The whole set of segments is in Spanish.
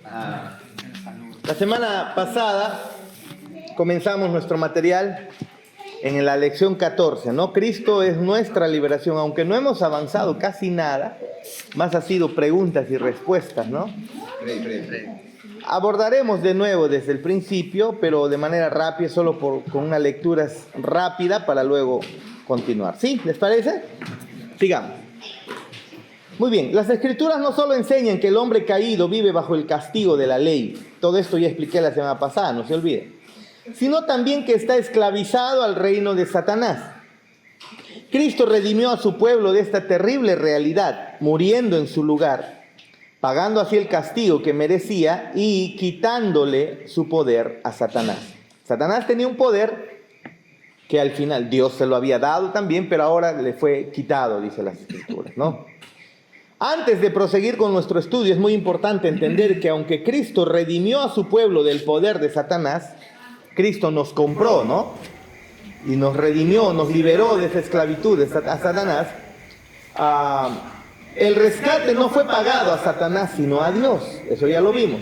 La semana pasada comenzamos nuestro material en la lección 14, ¿no? Cristo es nuestra liberación, aunque no hemos avanzado casi nada, más ha sido preguntas y respuestas, ¿no? Abordaremos de nuevo desde el principio, pero de manera rápida, solo con una lectura rápida para luego continuar. ¿Sí? ¿Les parece? Sigamos. Muy bien, las Escrituras no solo enseñan que el hombre caído vive bajo el castigo de la ley, todo esto ya expliqué la semana pasada, no se olviden, sino también que está esclavizado al reino de Satanás. Cristo redimió a su pueblo de esta terrible realidad, muriendo en su lugar, pagando así el castigo que merecía y quitándole su poder a Satanás. Satanás tenía un poder que al final Dios se lo había dado también, pero ahora le fue quitado, dice las Escrituras, ¿no? Antes de proseguir con nuestro estudio, es muy importante entender que aunque Cristo redimió a su pueblo del poder de Satanás, Cristo nos compró, ¿no? Y nos redimió, nos liberó de esa esclavitud a Satanás. El rescate no fue pagado a Satanás, sino a Dios. Eso ya lo vimos.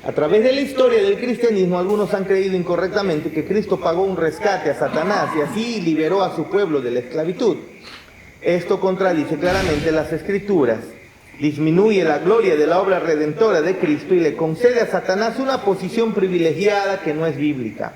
A través de la historia del cristianismo, algunos han creído incorrectamente que Cristo pagó un rescate a Satanás y así liberó a su pueblo de la esclavitud. Esto contradice claramente las Escrituras, disminuye la gloria de la obra redentora de Cristo y le concede a Satanás una posición privilegiada que no es bíblica.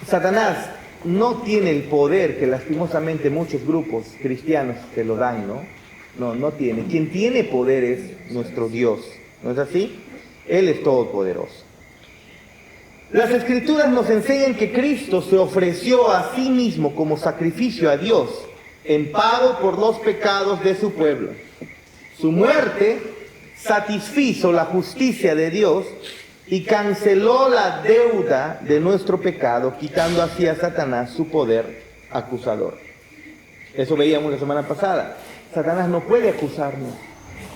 Satanás no tiene el poder que lastimosamente muchos grupos cristianos se lo dan, ¿no? No tiene. Quien tiene poder es nuestro Dios, ¿no es así? Él es todopoderoso. Las Escrituras nos enseñan que Cristo se ofreció a sí mismo como sacrificio a Dios en pago por los pecados de su pueblo. Su muerte satisfizo la justicia de Dios y canceló la deuda de nuestro pecado, quitando así a Satanás su poder acusador. Eso veíamos la semana pasada. Satanás no puede acusarnos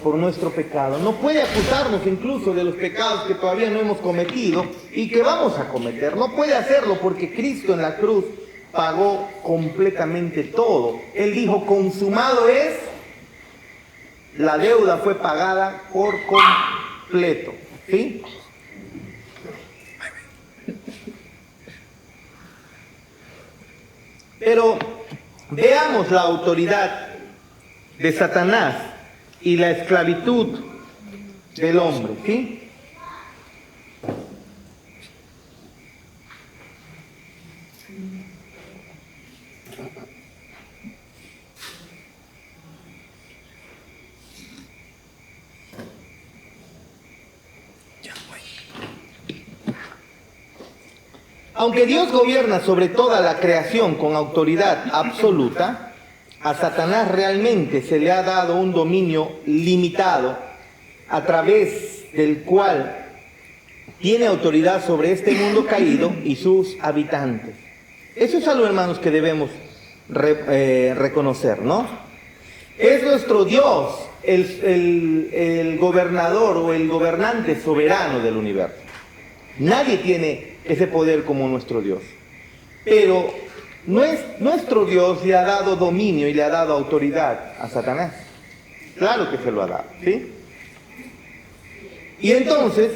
por nuestro pecado, no puede acusarnos incluso de los pecados que todavía no hemos cometido y que vamos a cometer. No puede hacerlo porque Cristo en la cruz pagó completamente todo. Él dijo, consumado es, la deuda fue pagada por completo, ¿sí? Pero veamos la autoridad de Satanás y la esclavitud del hombre, ¿sí? Aunque Dios gobierna sobre toda la creación con autoridad absoluta, a Satanás realmente se le ha dado un dominio limitado a través del cual tiene autoridad sobre este mundo caído y sus habitantes. Eso es algo, hermanos, que debemos reconocer, ¿no? Es nuestro Dios el gobernador o el gobernante soberano del universo. Nadie tiene ese poder como nuestro Dios. Pero nuestro Dios le ha dado dominio y le ha dado autoridad a Satanás. Claro que se lo ha dado, ¿sí? Y entonces,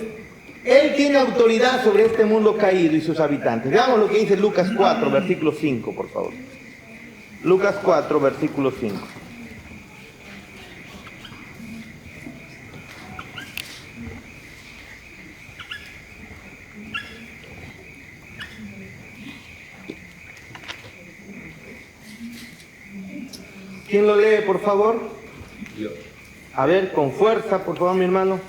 Él tiene autoridad sobre este mundo caído y sus habitantes. Veamos lo que dice Lucas 4, versículo 5, por favor. Lucas 4, versículo 5. ¿Quién lo lee, por favor? Yo. A ver, con fuerza, por favor, mi hermano.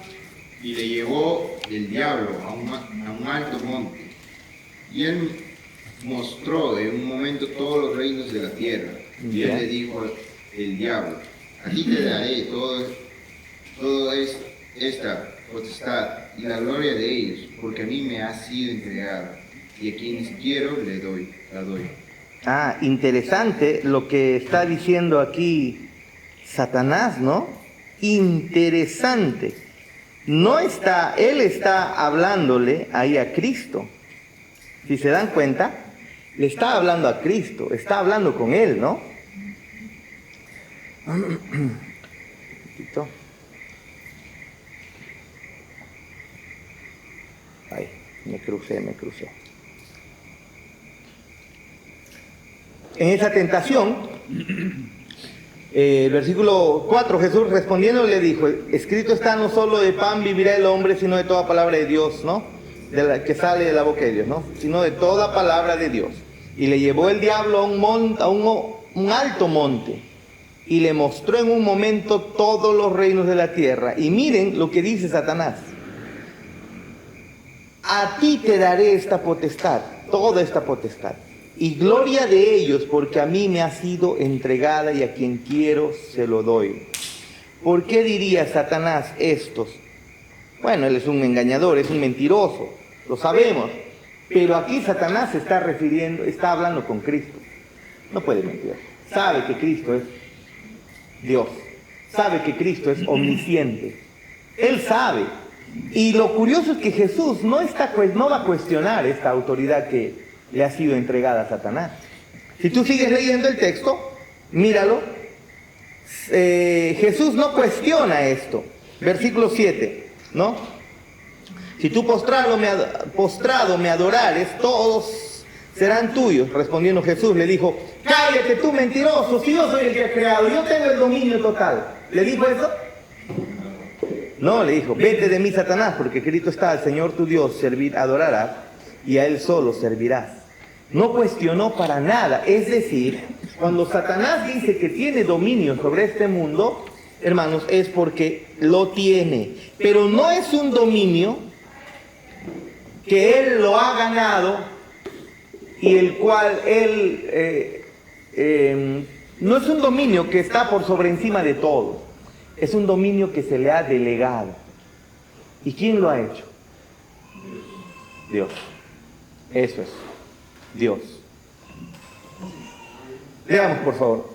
Y le llevó el diablo a un alto monte, y él mostró de un momento todos los reinos de la tierra. Y él le dijo el diablo, a ti te daré todo esta potestad y la gloria de ellos, porque a mí me ha sido entregada, y a quienes quiero la doy. Interesante lo que está diciendo aquí Satanás, ¿no? Interesante. Él está hablándole ahí a Cristo. Si se dan cuenta, le está hablando a Cristo, está hablando con él, ¿no? Me crucé. En esa tentación, versículo 4, Jesús respondiendo le dijo, escrito está, no solo de pan vivirá el hombre, sino de toda palabra de Dios, ¿no? Que sale de la boca de Dios, ¿no? Sino de toda palabra de Dios. Y le llevó el diablo a un alto monte y le mostró en un momento todos los reinos de la tierra. Y miren lo que dice Satanás. A ti te daré esta potestad, toda esta potestad, y gloria de ellos, porque a mí me ha sido entregada y a quien quiero se lo doy. ¿Por qué diría Satanás estos? Bueno, él es un engañador, es un mentiroso, lo sabemos. Pero aquí Satanás se está hablando con Cristo. No puede mentir. Sabe que Cristo es Dios. Sabe que Cristo es omnisciente. Él sabe. Y lo curioso es que Jesús no va a cuestionar esta autoridad que le ha sido entregada a Satanás. Si tú sigues leyendo el texto, míralo. Jesús no cuestiona esto. Versículo 7, ¿no? Si tú postrado me adorares, todos serán tuyos. Respondiendo Jesús le dijo, cállate tú mentiroso, si yo soy el que ha creado, yo tengo el dominio total. ¿Le dijo eso? No, le dijo, vete de mí, Satanás, porque escrito está, al Señor tu Dios adorarás y a Él solo servirás. No cuestionó para nada. Es decir, cuando Satanás dice que tiene dominio sobre este mundo, hermanos, es porque lo tiene. Pero no es un dominio que Él lo ha ganado y el cual Él... no es un dominio que está por sobre encima de todo. Es un dominio que se le ha delegado. ¿Y quién lo ha hecho? Dios. Eso es. Dios. Leamos, por favor.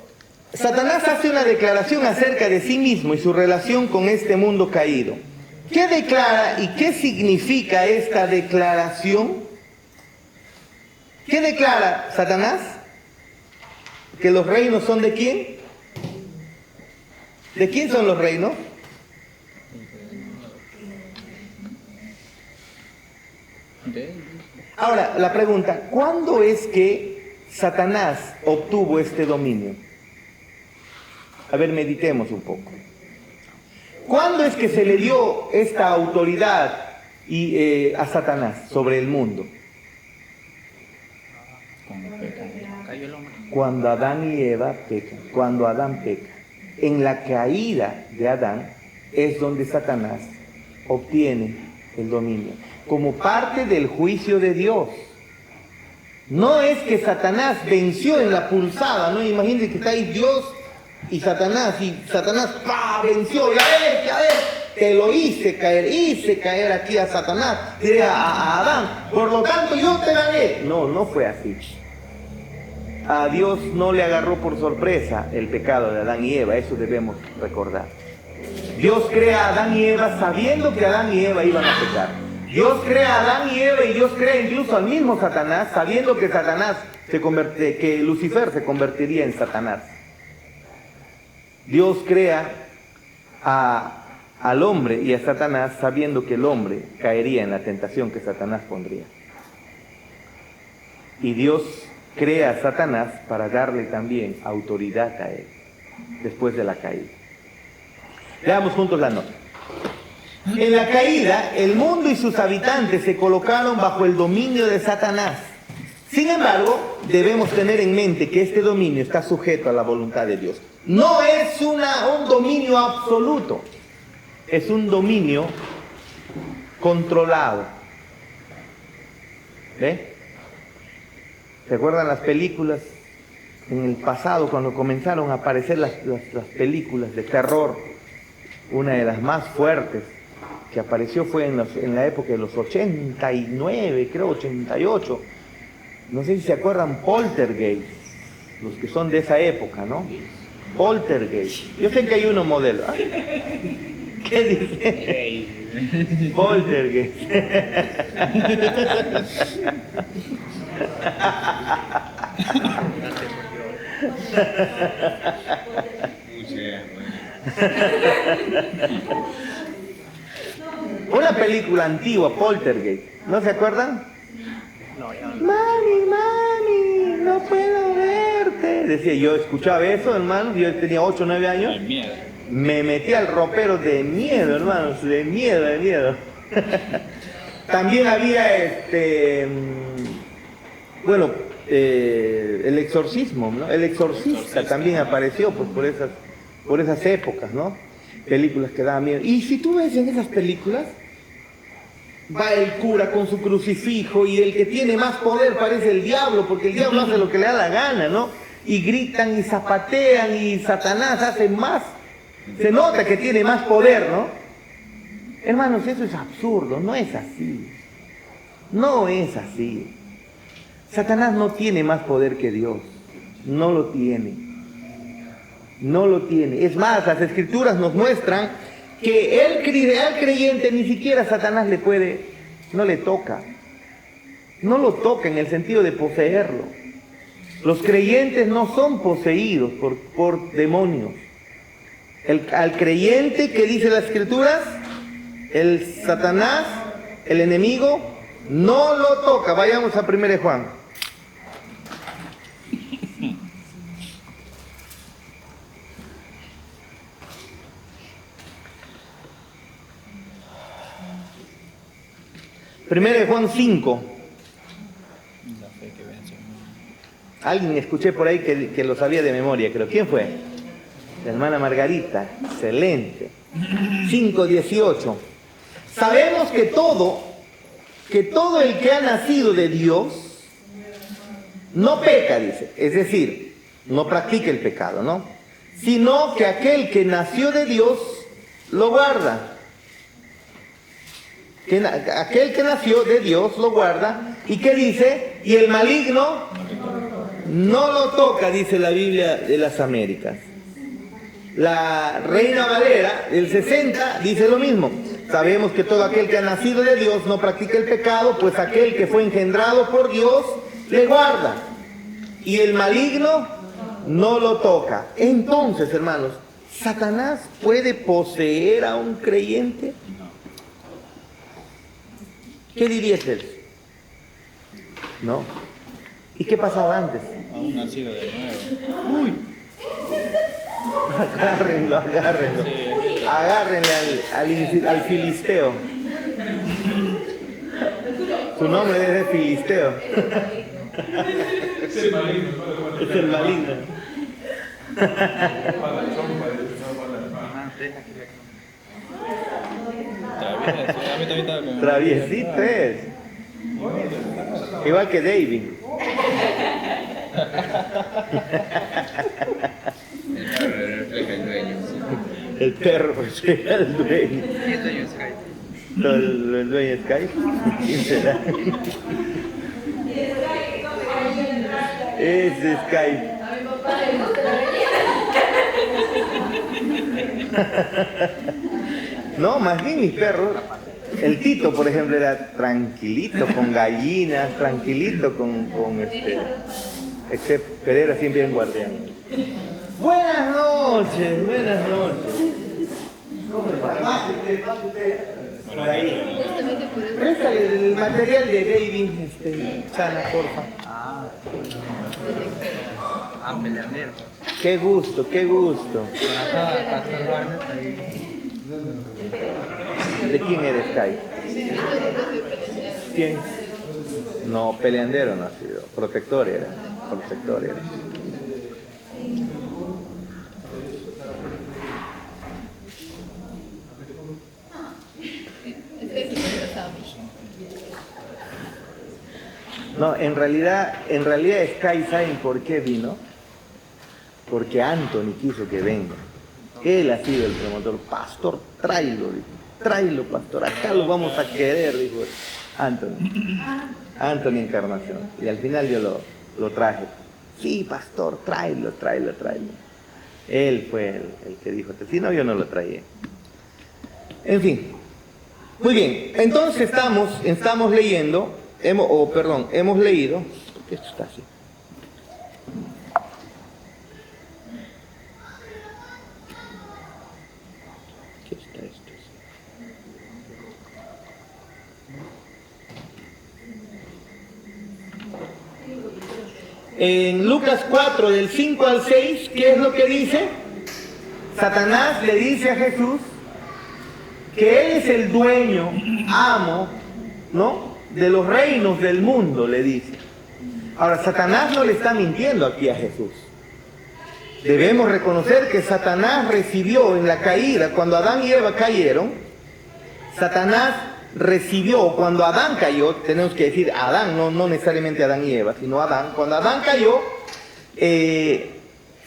Satanás hace una declaración acerca de sí mismo y su relación con este mundo caído. ¿Qué declara y qué significa esta declaración? ¿Qué declara Satanás? ¿Que los reinos son de quién? ¿De quién son los reinos? Ahora, la pregunta, ¿cuándo es que Satanás obtuvo este dominio? A ver, meditemos un poco. ¿Cuándo es que se le dio esta autoridad a Satanás sobre el mundo? Cuando Adán y Eva pecan, cuando Adán peca. En la caída de Adán es donde Satanás obtiene el dominio, como parte del juicio de Dios. No es que Satanás venció en la pulsada, no imagínense que está ahí Dios y Satanás ¡pah! Venció, ya ves, te lo hice caer aquí a Satanás, diré a Adán, por lo tanto yo te gané. No fue así. A Dios no le agarró por sorpresa el pecado de Adán y Eva, eso debemos recordar. Dios crea a Adán y Eva sabiendo que Adán y Eva iban a pecar. Dios crea a Adán y Eva y Dios crea incluso al mismo Satanás, sabiendo que que Lucifer se convertiría en Satanás. Dios crea al hombre y a Satanás sabiendo que el hombre caería en la tentación que Satanás pondría. Y Dios crea a Satanás para darle también autoridad a él, después de la caída. Leamos juntos la nota. En la caída, el mundo y sus habitantes se colocaron bajo el dominio de Satanás. Sin embargo, debemos tener en mente que este dominio está sujeto a la voluntad de Dios. No es un dominio absoluto, es un dominio controlado. ¿Ve? ¿Se acuerdan las películas en el pasado cuando comenzaron a aparecer las películas de terror? Una de las más fuertes que apareció fue en la época de los 89, creo 88. No sé si se acuerdan, Poltergeist, los que son de esa época, ¿no? Poltergeist. Yo sé que hay uno modelo. ¿Qué dice? Poltergeist. Una película antigua, Poltergeist. ¿No se acuerdan? No, ya no. Mami, mami, no puedo verte. Decía, yo escuchaba eso, hermano. Yo tenía 8 o 9 años. De miedo. Me metí al ropero de miedo, hermanos. De miedo, de miedo. También había el exorcismo, ¿no? El exorcista también apareció pues, por esas épocas, ¿no? Películas que daban miedo. Y si tú ves en esas películas, va el cura con su crucifijo y el que tiene más poder parece el diablo, porque el diablo hace lo que le da la gana, ¿no? Y gritan y zapatean y Satanás hace más. Se nota que tiene más poder, ¿no? Hermanos, eso es absurdo, no es así. No es así. Satanás no tiene más poder que Dios. No lo tiene. No lo tiene. Es más, las escrituras nos muestran que al creyente ni siquiera Satanás no le toca. No lo toca en el sentido de poseerlo. Los creyentes no son poseídos por demonios. Al creyente, que dice las escrituras, el Satanás, el enemigo, no lo toca. Vayamos a 1 Juan. Primero de Juan 5. La fe que vence. Alguien escuché por ahí que lo sabía de memoria, creo. ¿Quién fue? La hermana Margarita. Excelente. 5:18. Sabemos que todo el que ha nacido de Dios no peca, dice. Es decir, no practica el pecado, ¿no? Sino que aquel que nació de Dios lo guarda. Aquel que nació de Dios lo guarda. ¿Y qué dice? Y el maligno no lo toca, dice la Biblia de las Américas. La Reina Valera del 60 dice lo mismo. Sabemos que todo aquel que ha nacido de Dios no practica el pecado, pues aquel que fue engendrado por Dios le guarda. Y el maligno no lo toca. Entonces, hermanos, ¿Satanás puede poseer a un creyente? ¿Qué dirías él? ¿No? ¿Y qué pasaba antes? Aún nacido de nuevo. ¡Uy! Agárrenlo. Agárrenle al filisteo. Su nombre es de filisteo. Es el maligno. Es el maligno. Travieso, a mí también estaba con... Traviesito es. Igual que David. Refleja el dueño. El perro, pues, era el dueño. ¿Y el dueño es Skype? ¿El dueño es Skype? ¿Quién será? Es Skype. No, más bien mis perros. El Tito, por ejemplo, era tranquilito con gallinas, tranquilito pero era siempre en guardián. Buenas noches. ¿Cómo está? Pásate. Por ahí. Préstale el material de David, Chana, porfa. Peleandero. Qué gusto. ¿De quién eres, Kai? ¿Quién? No, peleandero no ha sido. Protector era. No, en realidad Sky, ¿saben por qué vino? Porque Anthony quiso que venga. Él ha sido el promotor. Pastor, tráelo, dijo. Tráelo, pastor. Acá lo vamos a querer, dijo Anthony Encarnación. Y al final yo lo traje. Sí, pastor, tráelo. Él fue el que dijo, si no, yo no lo traía. En fin. Muy bien. Entonces estamos leyendo, hemos leído, porque esto está así. En Lucas 4, del 5 al 6, ¿qué es lo que dice? Satanás le dice a Jesús que Él es el dueño, amo, ¿no?, de los reinos del mundo, le dice. Ahora, Satanás no le está mintiendo aquí a Jesús. Debemos reconocer que Satanás recibió en la caída, cuando Adán y Eva cayeron, Satanás recibió, cuando Adán cayó, tenemos que decir Adán, no necesariamente Adán y Eva, sino Adán. Cuando Adán cayó,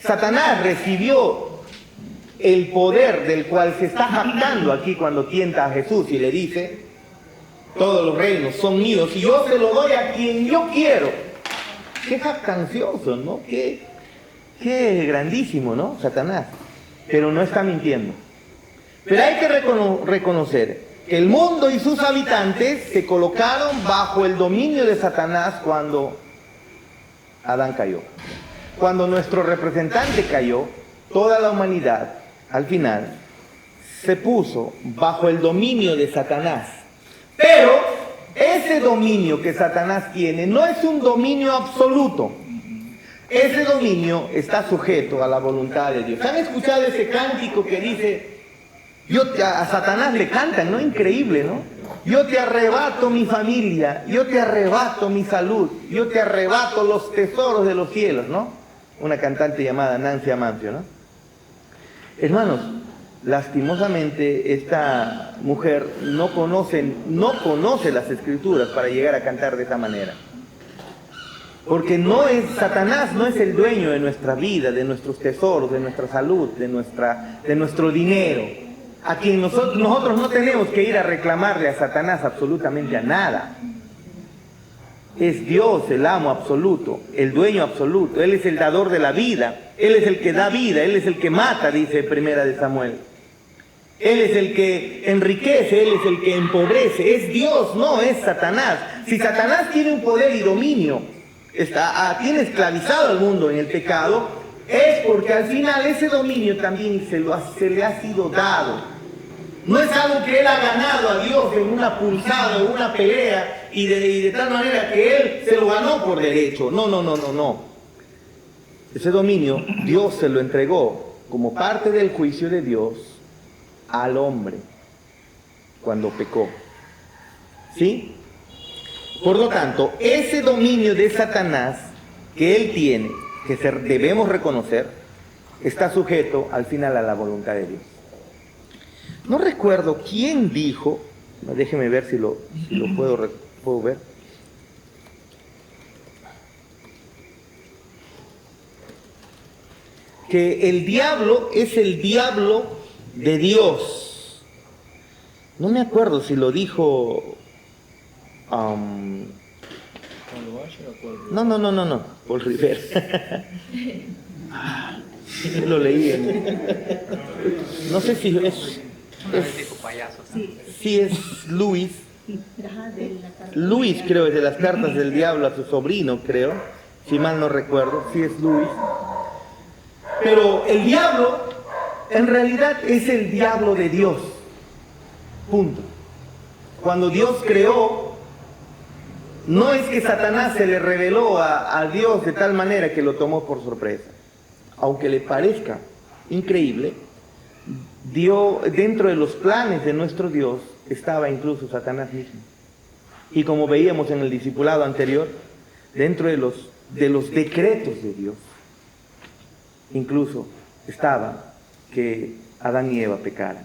Satanás recibió el poder del cual se está jactando aquí cuando tienta a Jesús y le dice: todos los reinos son míos y yo se los doy a quien yo quiero. Qué jactancioso, ¿no? Qué grandísimo, ¿no? Satanás. Pero no está mintiendo. Pero hay que reconocer que el mundo y sus habitantes se colocaron bajo el dominio de Satanás cuando Adán cayó. Cuando nuestro representante cayó, toda la humanidad, al final, se puso bajo el dominio de Satanás. Pero ese dominio que Satanás tiene no es un dominio absoluto. Ese dominio está sujeto a la voluntad de Dios. ¿Han escuchado ese cántico que dice, a Satanás le cantan, ¿no? Increíble, ¿no? Yo te arrebato mi familia, yo te arrebato mi salud, yo te arrebato los tesoros de los cielos, ¿no? Una cantante llamada Nancy Amancio, ¿no? Hermanos, lastimosamente esta mujer no conoce las escrituras para llegar a cantar de esa manera. Porque Satanás no es el dueño de nuestra vida, de nuestros tesoros, de nuestra salud, de nuestro dinero. A quien nosotros no tenemos que ir a reclamarle a Satanás absolutamente a nada. Es Dios el amo absoluto, el dueño absoluto. Él es el dador de la vida. Él es el que da vida, Él es el que mata, dice Primera de Samuel. Él es el que enriquece, Él es el que empobrece. Es Dios, no es Satanás. Si Satanás tiene un poder y dominio, tiene esclavizado al mundo en el pecado, es porque al final ese dominio también se le ha sido dado. No es algo que Él ha ganado a Dios en una pulsada, en una pelea, y de tal manera que Él se lo ganó por derecho. No. Ese dominio Dios se lo entregó como parte del juicio de Dios al hombre cuando pecó. ¿Sí? Por lo tanto, ese dominio de Satanás que él tiene, que debemos reconocer, está sujeto al final a la voluntad de Dios. No recuerdo quién dijo, déjeme ver si lo puedo ver. Que el diablo es el diablo de Dios. No me acuerdo si lo dijo... No, Paul Rivera. Lo leí no sé si es Luis. Luis, creo, es de las cartas del diablo a su sobrino, creo. Si mal no recuerdo, sí es Luis. Pero el diablo, en realidad, es el diablo de Dios. Punto. Cuando Dios creó, no es que Satanás se le reveló a Dios de tal manera que lo tomó por sorpresa. Aunque le parezca increíble, dentro de los planes de nuestro Dios estaba incluso Satanás mismo. Y como veíamos en el discipulado anterior, dentro de los decretos de Dios, incluso estaba que Adán y Eva pecaran.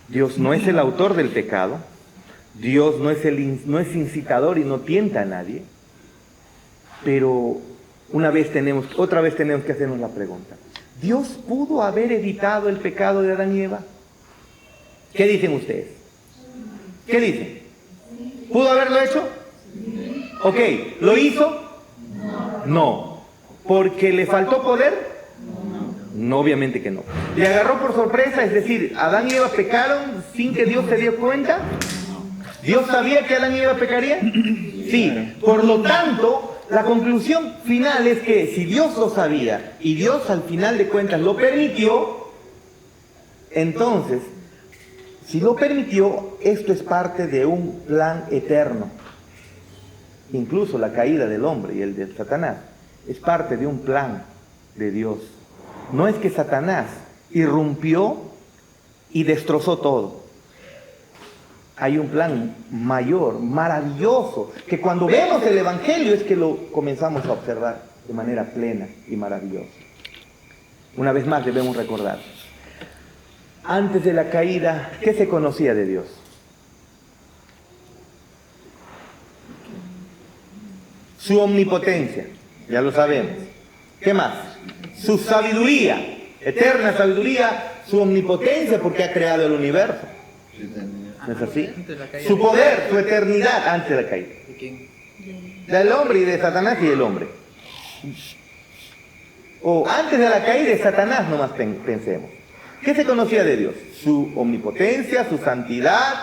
Dios no es el autor del pecado, Dios no es incitador y no tienta a nadie, pero otra vez tenemos que hacernos la pregunta: ¿Dios pudo haber evitado el pecado de Adán y Eva? ¿Qué dicen ustedes? ¿Qué dicen? ¿Pudo haberlo hecho? Ok, ¿lo hizo? No. ¿Porque le faltó poder? No, obviamente que no. ¿Le agarró por sorpresa? Es decir, ¿Adán y Eva pecaron sin que Dios se dio cuenta? ¿Dios sabía que Adán y Eva pecarían? Sí. Por lo tanto, la conclusión final es que si Dios lo sabía y Dios al final de cuentas lo permitió, entonces, si lo permitió, esto es parte de un plan eterno. incluso la caída del hombre y el de Satanás, es parte de un plan de Dios. No es que Satanás irrumpió y destrozó todo. Hay un plan mayor, maravilloso, que cuando vemos el Evangelio es que lo comenzamos a observar de manera plena y maravillosa. Una vez más debemos recordar, antes de la caída, ¿qué se conocía de Dios? Su omnipotencia, ya lo sabemos. ¿Qué más? Su sabiduría, eterna sabiduría, su omnipotencia porque ha creado el universo. ¿No es así? Su poder, su eternidad antes de la caída. ¿De quién? Del hombre y de Satanás y del hombre. O antes de la caída de Satanás nomás pensemos. ¿Qué se conocía de Dios? Su omnipotencia, su santidad,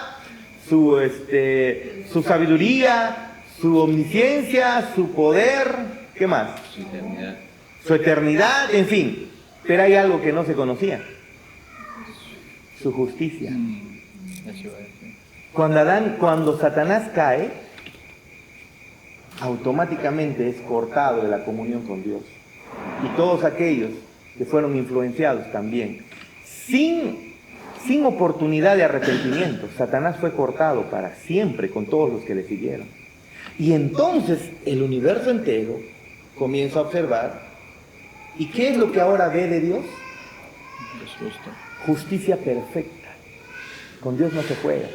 su sabiduría, su omnisciencia, su poder, ¿qué más? Su eternidad. Su eternidad, en fin. Pero hay algo que no se conocía. Su justicia. Eso iba a decir. Cuando Satanás cae, automáticamente es cortado de la comunión con Dios. Y todos aquellos que fueron influenciados también, sin oportunidad de arrepentimiento, Satanás fue cortado para siempre con todos los que le siguieron. Y entonces el universo entero comienza a observar, ¿y qué es lo que ahora ve de Dios? Es justo. Justicia perfecta. Con Dios no se juega.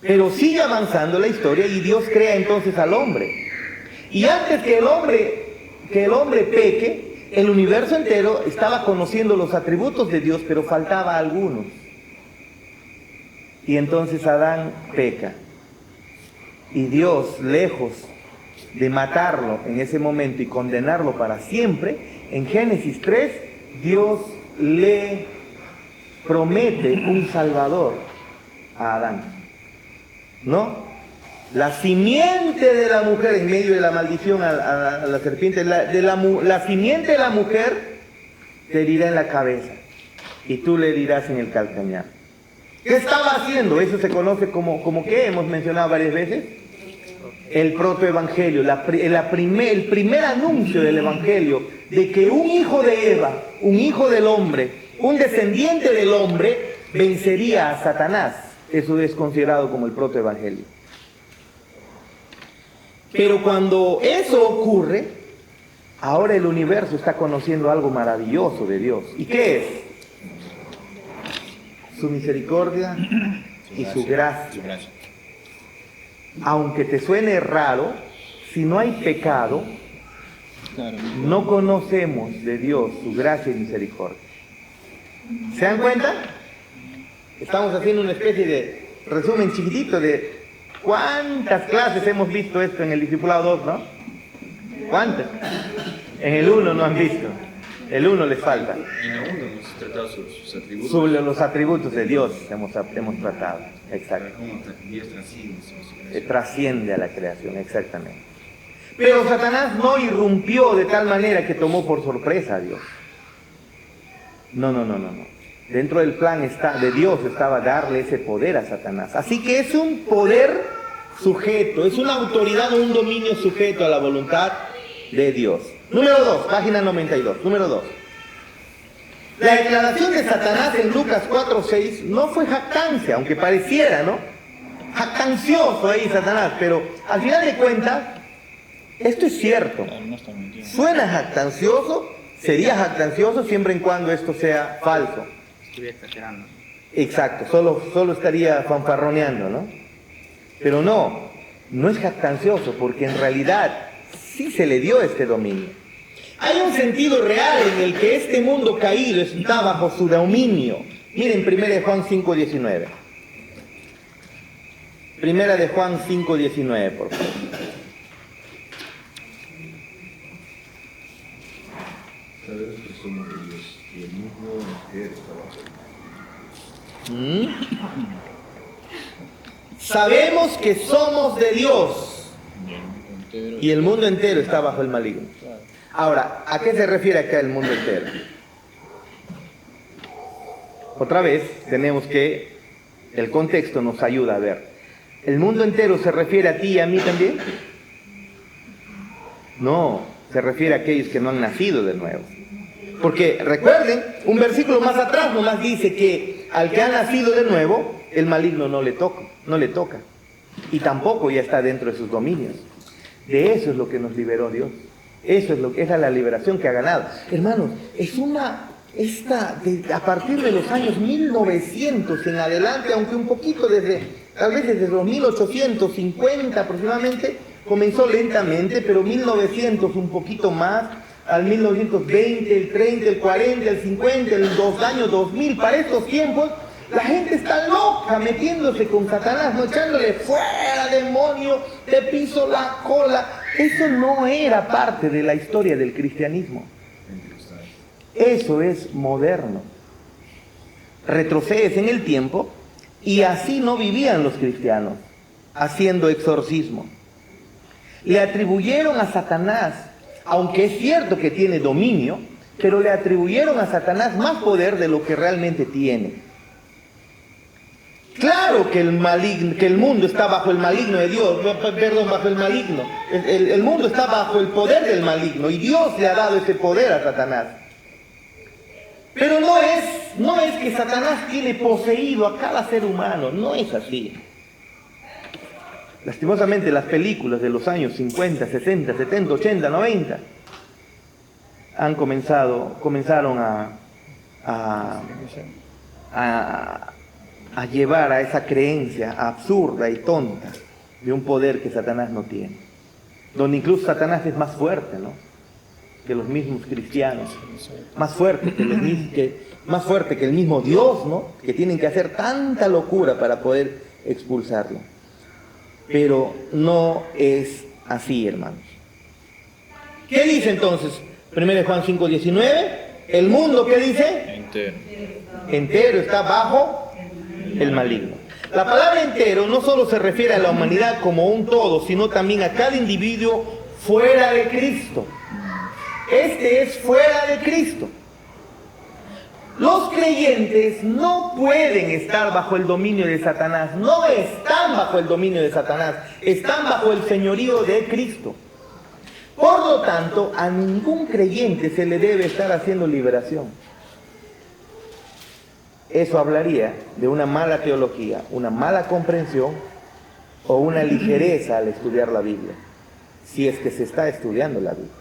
Pero sigue avanzando la historia y Dios crea entonces al hombre. Y antes que el hombre peque, el universo entero estaba conociendo los atributos de Dios, pero faltaba algunos. Y entonces Adán peca. Y Dios, lejos de matarlo en ese momento y condenarlo para siempre, en Génesis 3, Dios le promete un Salvador a Adán. ¿No? La simiente de la mujer, en medio de la maldición a la serpiente, la simiente de la mujer te herirá en la cabeza y tú le herirás en el calcañar. ¿Qué estaba haciendo? Eso se conoce como ¿qué? Hemos mencionado varias veces. El protoevangelio, el primer anuncio del evangelio de que un hijo de Eva, un hijo del hombre, un descendiente del hombre vencería a Satanás. Eso es considerado como el protoevangelio. Pero cuando eso ocurre, ahora el universo está conociendo algo maravilloso de Dios. ¿Y qué es? Su misericordia y su gracia. Aunque te suene raro, si no hay pecado, Claro. no conocemos de Dios su gracia y misericordia. ¿Se dan cuenta? Estamos haciendo una especie de resumen chiquitito de cuántas clases hemos visto esto en el discipulado 2, ¿no? ¿Cuántas? En el 1 no han visto. El 1 les falta. En el 1 hemos tratado sobre sus atributos. Sobre los atributos de Dios hemos tratado. Exacto. Cómo Dios trasciende sobre su creación. Trasciende a la creación, exactamente. Pero Satanás no irrumpió de tal manera que tomó por sorpresa a Dios. No. Dentro del plan de Dios estaba darle ese poder a Satanás. Así que es un poder sujeto, es una autoridad o un dominio sujeto a la voluntad de Dios. Número 2, página 92. Número 2. La declaración de Satanás en Lucas 4:6 no fue jactancia, aunque pareciera, ¿no? Jactancioso ahí Satanás, pero al final de cuentas, esto es cierto. Claro, no está mintiendo. Suena jactancioso, sería jactancioso siempre en cuando esto sea falso. Estuve exagerando. Exacto, solo estaría fanfarroneando, ¿no? Pero no es jactancioso, porque en realidad sí se le dio este dominio. Hay un sentido real en el que este mundo caído está bajo su dominio. Miren, 1 de Juan 5:19. 1 de Juan 5:19, por favor. Sabemos que somos de Dios y el mundo entero está bajo Sabemos que somos de Dios Entero. y el mundo entero está bajo el maligno. Claro. Ahora, ¿a qué se refiere acá el mundo entero? Otra vez, tenemos que, el contexto nos ayuda a ver. ¿El mundo entero se refiere a ti y a mí también? No, se refiere a aquellos que no han nacido de nuevo. Porque recuerden, un versículo más atrás nomás dice que al que ha nacido de nuevo, el maligno no le toca. Y tampoco ya está dentro de sus dominios. De eso es lo que nos liberó Dios. Esa es la liberación que ha ganado. Hermanos, a partir de los años 1900 en adelante, aunque un poquito tal vez desde los 1850 aproximadamente, comenzó lentamente, pero 1900 un poquito más, al 1920, el 30, el 40, el 50, el año 2000, para estos tiempos, la gente está loca metiéndose con Satanás, no echándole fuera, demonio, te piso la cola. Eso no era parte de la historia del cristianismo. Eso es moderno. Retrocedes en el tiempo y así no vivían los cristianos, haciendo exorcismo. Le atribuyeron a Satanás, aunque es cierto que tiene dominio, pero le atribuyeron a Satanás más poder de lo que realmente tiene. Claro que el mundo está bajo el maligno de Dios, bajo el maligno. El mundo está bajo el poder del maligno y Dios le ha dado ese poder a Satanás. Pero no es que Satanás tiene poseído a cada ser humano, no es así. Lastimosamente las películas de los años 50, 60, 70, 80, 90 comenzaron a llevar a esa creencia absurda y tonta de un poder que Satanás no tiene. Donde incluso Satanás es más fuerte, ¿no?, que los mismos cristianos, más fuerte que el mismo Dios, ¿no?, que tienen que hacer tanta locura para poder expulsarlo. Pero no es así, hermanos. ¿Qué dice entonces 1 Juan 5:19? El mundo, ¿qué dice? Entero está bajo el maligno. La palabra entero no solo se refiere a la humanidad como un todo, sino también a cada individuo fuera de Cristo. Este es fuera de Cristo. Los creyentes no pueden estar bajo el dominio de Satanás, no están bajo el dominio de Satanás, están bajo el señorío de Cristo. Por lo tanto, a ningún creyente se le debe estar haciendo liberación. Eso hablaría de una mala teología, una mala comprensión o una ligereza al estudiar la Biblia, si es que se está estudiando la Biblia.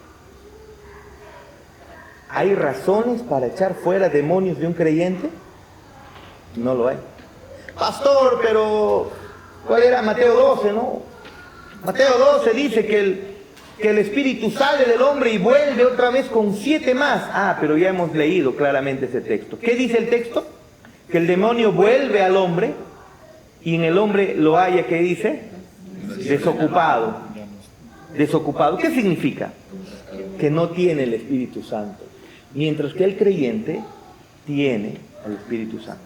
¿Hay razones para echar fuera demonios de un creyente? No lo hay. Pastor, pero ¿cuál era? Mateo 12, ¿no? Mateo 12 dice que el espíritu sale del hombre y vuelve otra vez con 7 más. Ah, pero ya hemos leído claramente ese texto. ¿Qué dice el texto? Que el demonio vuelve al hombre y en el hombre lo halla, ¿qué dice? Desocupado. Desocupado. ¿Qué significa? Que no tiene el Espíritu Santo. Mientras que el creyente tiene el Espíritu Santo.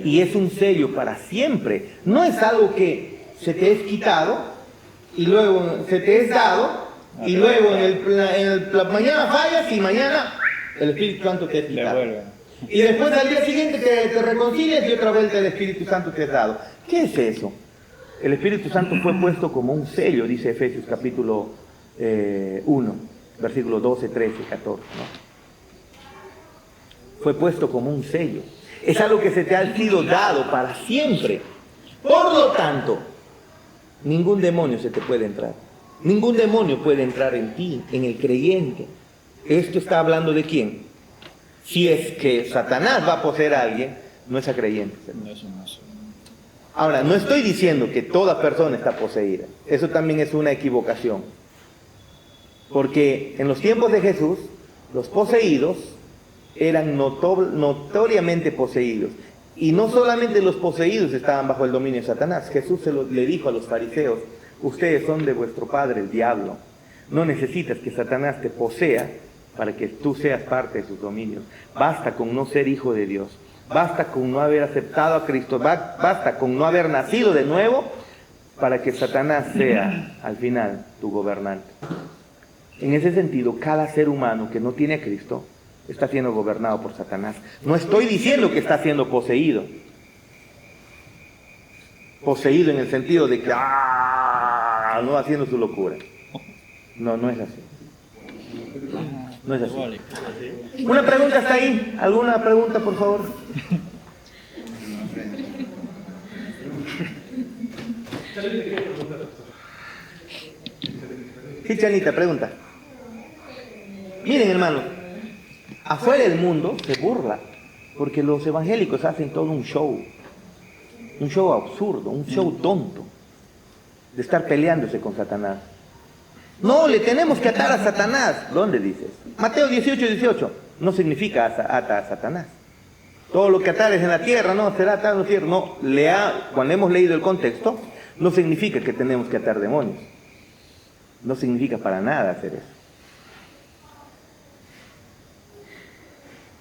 Y es un sello para siempre. No es algo que se te es quitado y luego se te es dado y luego mañana fallas y mañana el Espíritu Santo te es quitado. Y después al día siguiente te reconcilias y otra vuelta el Espíritu Santo te es dado. ¿Qué es eso? El Espíritu Santo fue puesto como un sello, dice Efesios capítulo 1, versículos 12, 13, 14, ¿no? Fue puesto como un sello. Es algo que se te ha sido dado para siempre. Por lo tanto, ningún demonio se te puede entrar. Ningún demonio puede entrar en ti, en el creyente. ¿Esto está hablando de quién? Si es que Satanás va a poseer a alguien, no es a creyente. Ahora, no estoy diciendo que toda persona está poseída. Eso también es una equivocación. Porque en los tiempos de Jesús, los poseídos eran notoriamente poseídos. Y no solamente los poseídos estaban bajo el dominio de Satanás. Jesús le dijo a los fariseos: ustedes son de vuestro padre el diablo. No necesitas que Satanás te posea para que tú seas parte de sus dominios. Basta con no ser hijo de Dios. Basta con no haber aceptado a Cristo. Basta con no haber nacido de nuevo para que Satanás sea al final tu gobernante. En ese sentido, cada ser humano que no tiene a Cristo está siendo gobernado por Satanás. No estoy diciendo que está siendo poseído. poseído en el sentido de que no haciendo su locura. No, no es así. No es así. Una pregunta está ahí. ¿Alguna pregunta, por favor? Sí, Chanita, pregunta. Miren, hermanos, afuera del mundo se burla, porque los evangélicos hacen todo un show absurdo, un show tonto, de estar peleándose con Satanás. No, le tenemos que atar a Satanás. ¿Dónde dices? Mateo 18:18. No significa ata a Satanás. Todo lo que atares en la tierra, no, será atado en la tierra. No, cuando hemos leído el contexto, no significa que tenemos que atar demonios. No significa para nada hacer eso.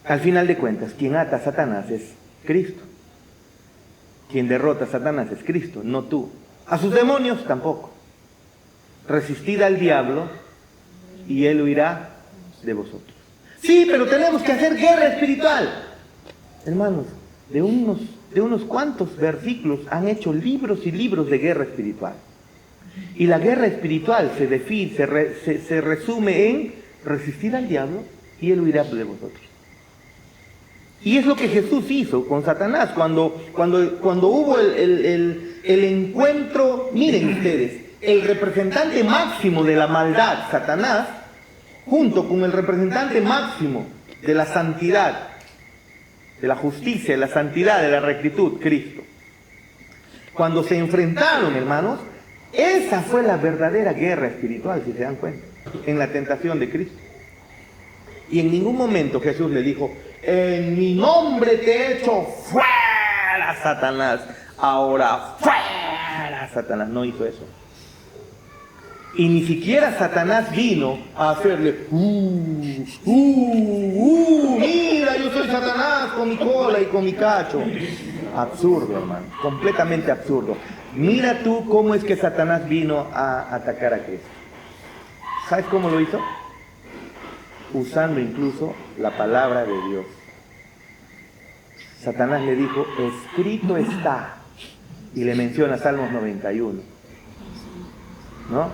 Al final de cuentas, quien ata a Satanás es Cristo. Quien derrota a Satanás es Cristo, no tú. A sus demonios tampoco. Resistid al diablo y él huirá de vosotros. Sí, pero tenemos que hacer guerra espiritual. Hermanos, de unos cuantos versículos han hecho libros y libros de guerra espiritual. Y la guerra espiritual se resume en resistir al diablo y él huirá de vosotros. Y es lo que Jesús hizo con Satanás cuando hubo el encuentro. Miren ustedes, el representante máximo de la maldad, Satanás, junto con el representante máximo de la santidad, de la justicia, de la santidad, de la rectitud, Cristo. Cuando se enfrentaron, hermanos, esa fue la verdadera guerra espiritual, si se dan cuenta, en la tentación de Cristo. Y en ningún momento Jesús le dijo: en mi nombre te he hecho fuera, Satanás. Ahora fuera, Satanás. No hizo eso. Y ni siquiera Satanás vino a hacerle mira, yo soy Satanás con mi cola y con mi cacho. Absurdo, hermano, completamente absurdo. Mira tú cómo es que Satanás vino a atacar a Cristo. ¿Sabes cómo lo hizo? Usando incluso la palabra de Dios. Satanás le dijo: escrito está. Y le menciona Salmos 91. ¿No?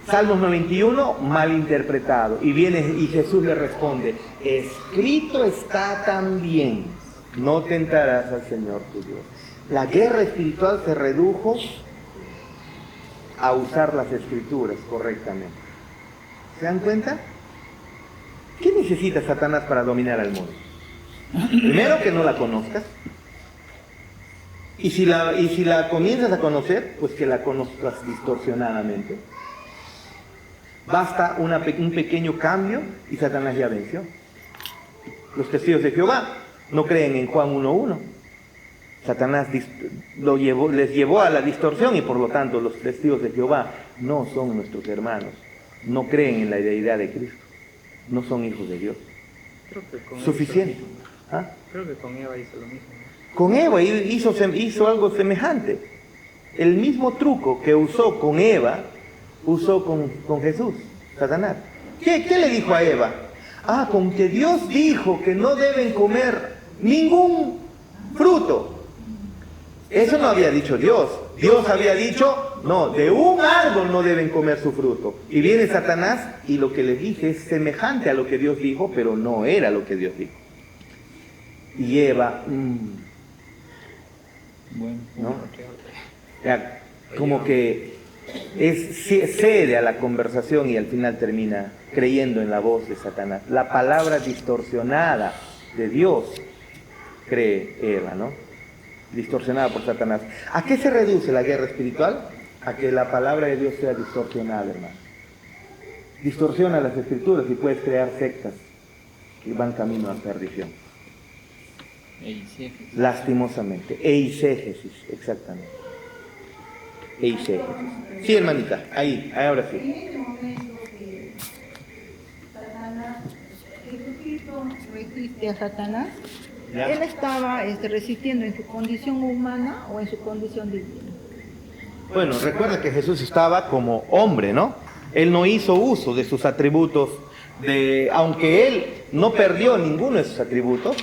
Salmos 91 mal interpretado. Y Jesús le responde: escrito está también: no tentarás al Señor tu Dios. La guerra espiritual se redujo a usar las escrituras correctamente. ¿Se dan cuenta? ¿Qué necesita Satanás para dominar al mundo? Primero, que no la conozcas. Y si la comienzas a conocer, pues que la conozcas distorsionadamente. Basta un pequeño cambio y Satanás ya venció. Los testigos de Jehová no creen en Juan 1:1. Satanás les llevó a la distorsión y por lo tanto los testigos de Jehová no son nuestros hermanos. No creen en la deidad de Cristo. No son hijos de Dios. Creo que con Suficiente. Creo que con Eva hizo lo mismo. Con Eva hizo algo semejante. El mismo truco que usó con Eva, usó con Jesús, Satanás. ¿Qué le dijo a Eva? Con que Dios dijo que no deben comer ningún fruto. Eso no había dicho Dios. Dios había dicho: no, de un árbol no deben comer su fruto. Y viene Satanás y lo que le dije es semejante a lo que Dios dijo, pero no era lo que Dios dijo. Y Eva, ¿no? Ya, como que cede a la conversación y al final termina creyendo en la voz de Satanás. La palabra distorsionada de Dios cree Eva, ¿no? Distorsionada por Satanás. ¿A qué se reduce la guerra espiritual? A que la palabra de Dios sea distorsionada, hermano. Distorsiona las escrituras y puedes crear sectas que van camino a perdición. Eisegesis. Lastimosamente. Eisegesis, exactamente. Eisegesis. Sí, hermanita, ahí, ahora sí. En este momento que Satanás, Jesucristo resiste a Satanás, ¿Ya? él estaba resistiendo en su condición humana o en su condición divina. Bueno, recuerda que Jesús estaba como hombre, ¿no? Él no hizo uso de sus atributos, aunque él no perdió ninguno de sus atributos,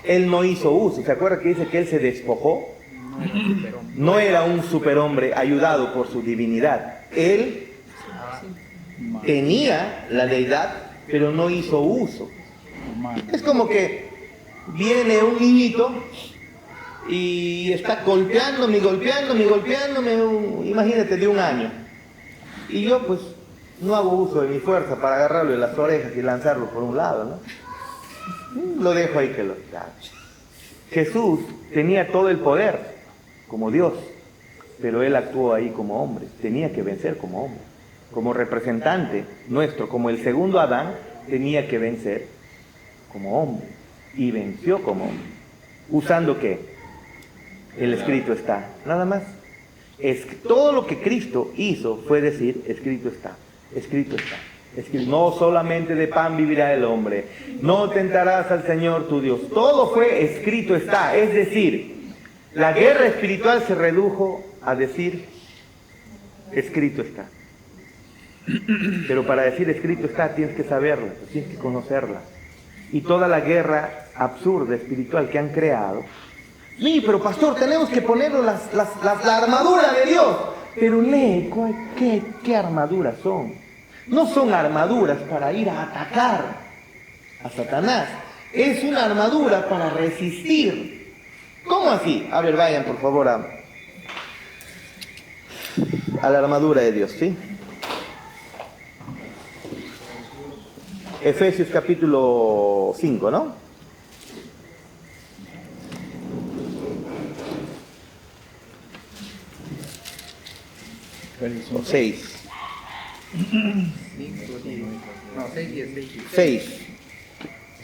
él no hizo uso. ¿Se acuerda que dice que él se despojó? No era un superhombre ayudado por su divinidad. Él tenía la deidad, pero no hizo uso. Es como que viene un niñito y está golpeándome, imagínate, de 1 año. Y yo pues no hago uso de mi fuerza para agarrarlo de las orejas y lanzarlo por un lado, ¿no? Lo dejo ahí que lo... Jesús tenía todo el poder como Dios, pero Él actuó ahí como hombre, tenía que vencer como hombre. Como representante nuestro, como el segundo Adán, tenía que vencer como hombre, y venció como hombre. ¿Usando qué? El escrito está, nada más. Todo lo que Cristo hizo fue decir, escrito está, escrito está. No solamente de pan vivirá el hombre, no tentarás al Señor tu Dios. Todo fue escrito está, es decir, la guerra espiritual se redujo a decir, escrito está. Pero para decir escrito está tienes que saberla, tienes que conocerla. Y toda la guerra absurda espiritual que han creado. Sí, pero pastor, tenemos que ponernos la armadura de Dios. Pero lee, ¿qué armaduras son? No son armaduras para ir a atacar a Satanás. Es una armadura para resistir. ¿Cómo así? A ver, vayan por favor a la armadura de Dios, ¿sí? Efesios capítulo 5, ¿no? O 6. 6.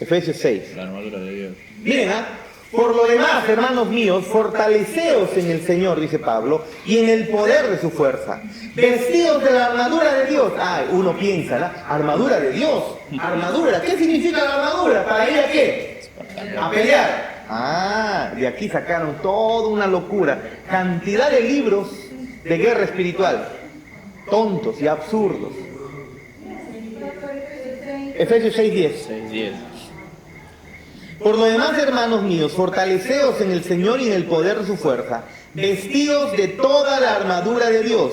Efesios 6. La armadura de Dios. Miren, por lo demás, hermanos míos, fortaleceos en el Señor, dice Pablo, y en el poder de su fuerza. Vestidos de la armadura de Dios. Uno piensa, ¿no? Armadura de Dios. Armadura. ¿Qué significa la armadura? ¿Para ir a qué? A pelear. De aquí sacaron toda una locura. Cantidad de libros de guerra espiritual. Tontos y absurdos. Efesios 6:10. 6:10. Por lo demás, hermanos míos, fortaleceos en el Señor y en el poder de su fuerza, vestidos de toda la armadura de Dios,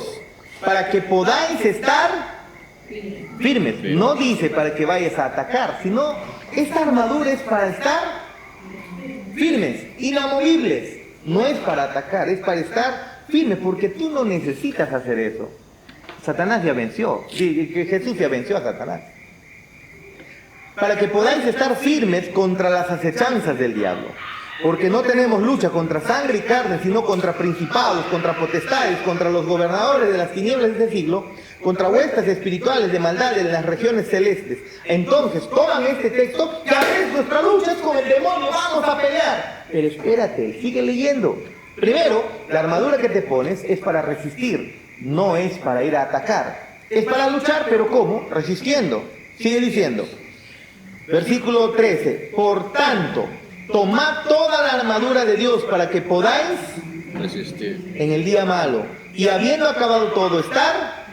para que podáis estar firmes. No dice para que vayas a atacar, sino esta armadura es para estar firmes, inamovibles. No es para atacar, es para estar firmes, porque tú no necesitas hacer eso. Satanás ya venció, Jesús ya venció a Satanás. Para que podáis estar firmes contra las acechanzas del diablo. Porque no tenemos lucha contra sangre y carne, sino contra principados, contra potestades, contra los gobernadores de las tinieblas de este siglo, contra huestes espirituales de maldad en las regiones celestes. Entonces, toman este texto, ya ves, nuestra lucha es con el demonio, vamos a pelear. Pero espérate, sigue leyendo. Primero, la armadura que te pones es para resistir, no es para ir a atacar. Es para luchar, pero ¿cómo? Resistiendo. Sigue diciendo. Versículo 13. Por tanto, tomad toda la armadura de Dios para que podáis resistir en el día malo. Y habiendo acabado todo, estar.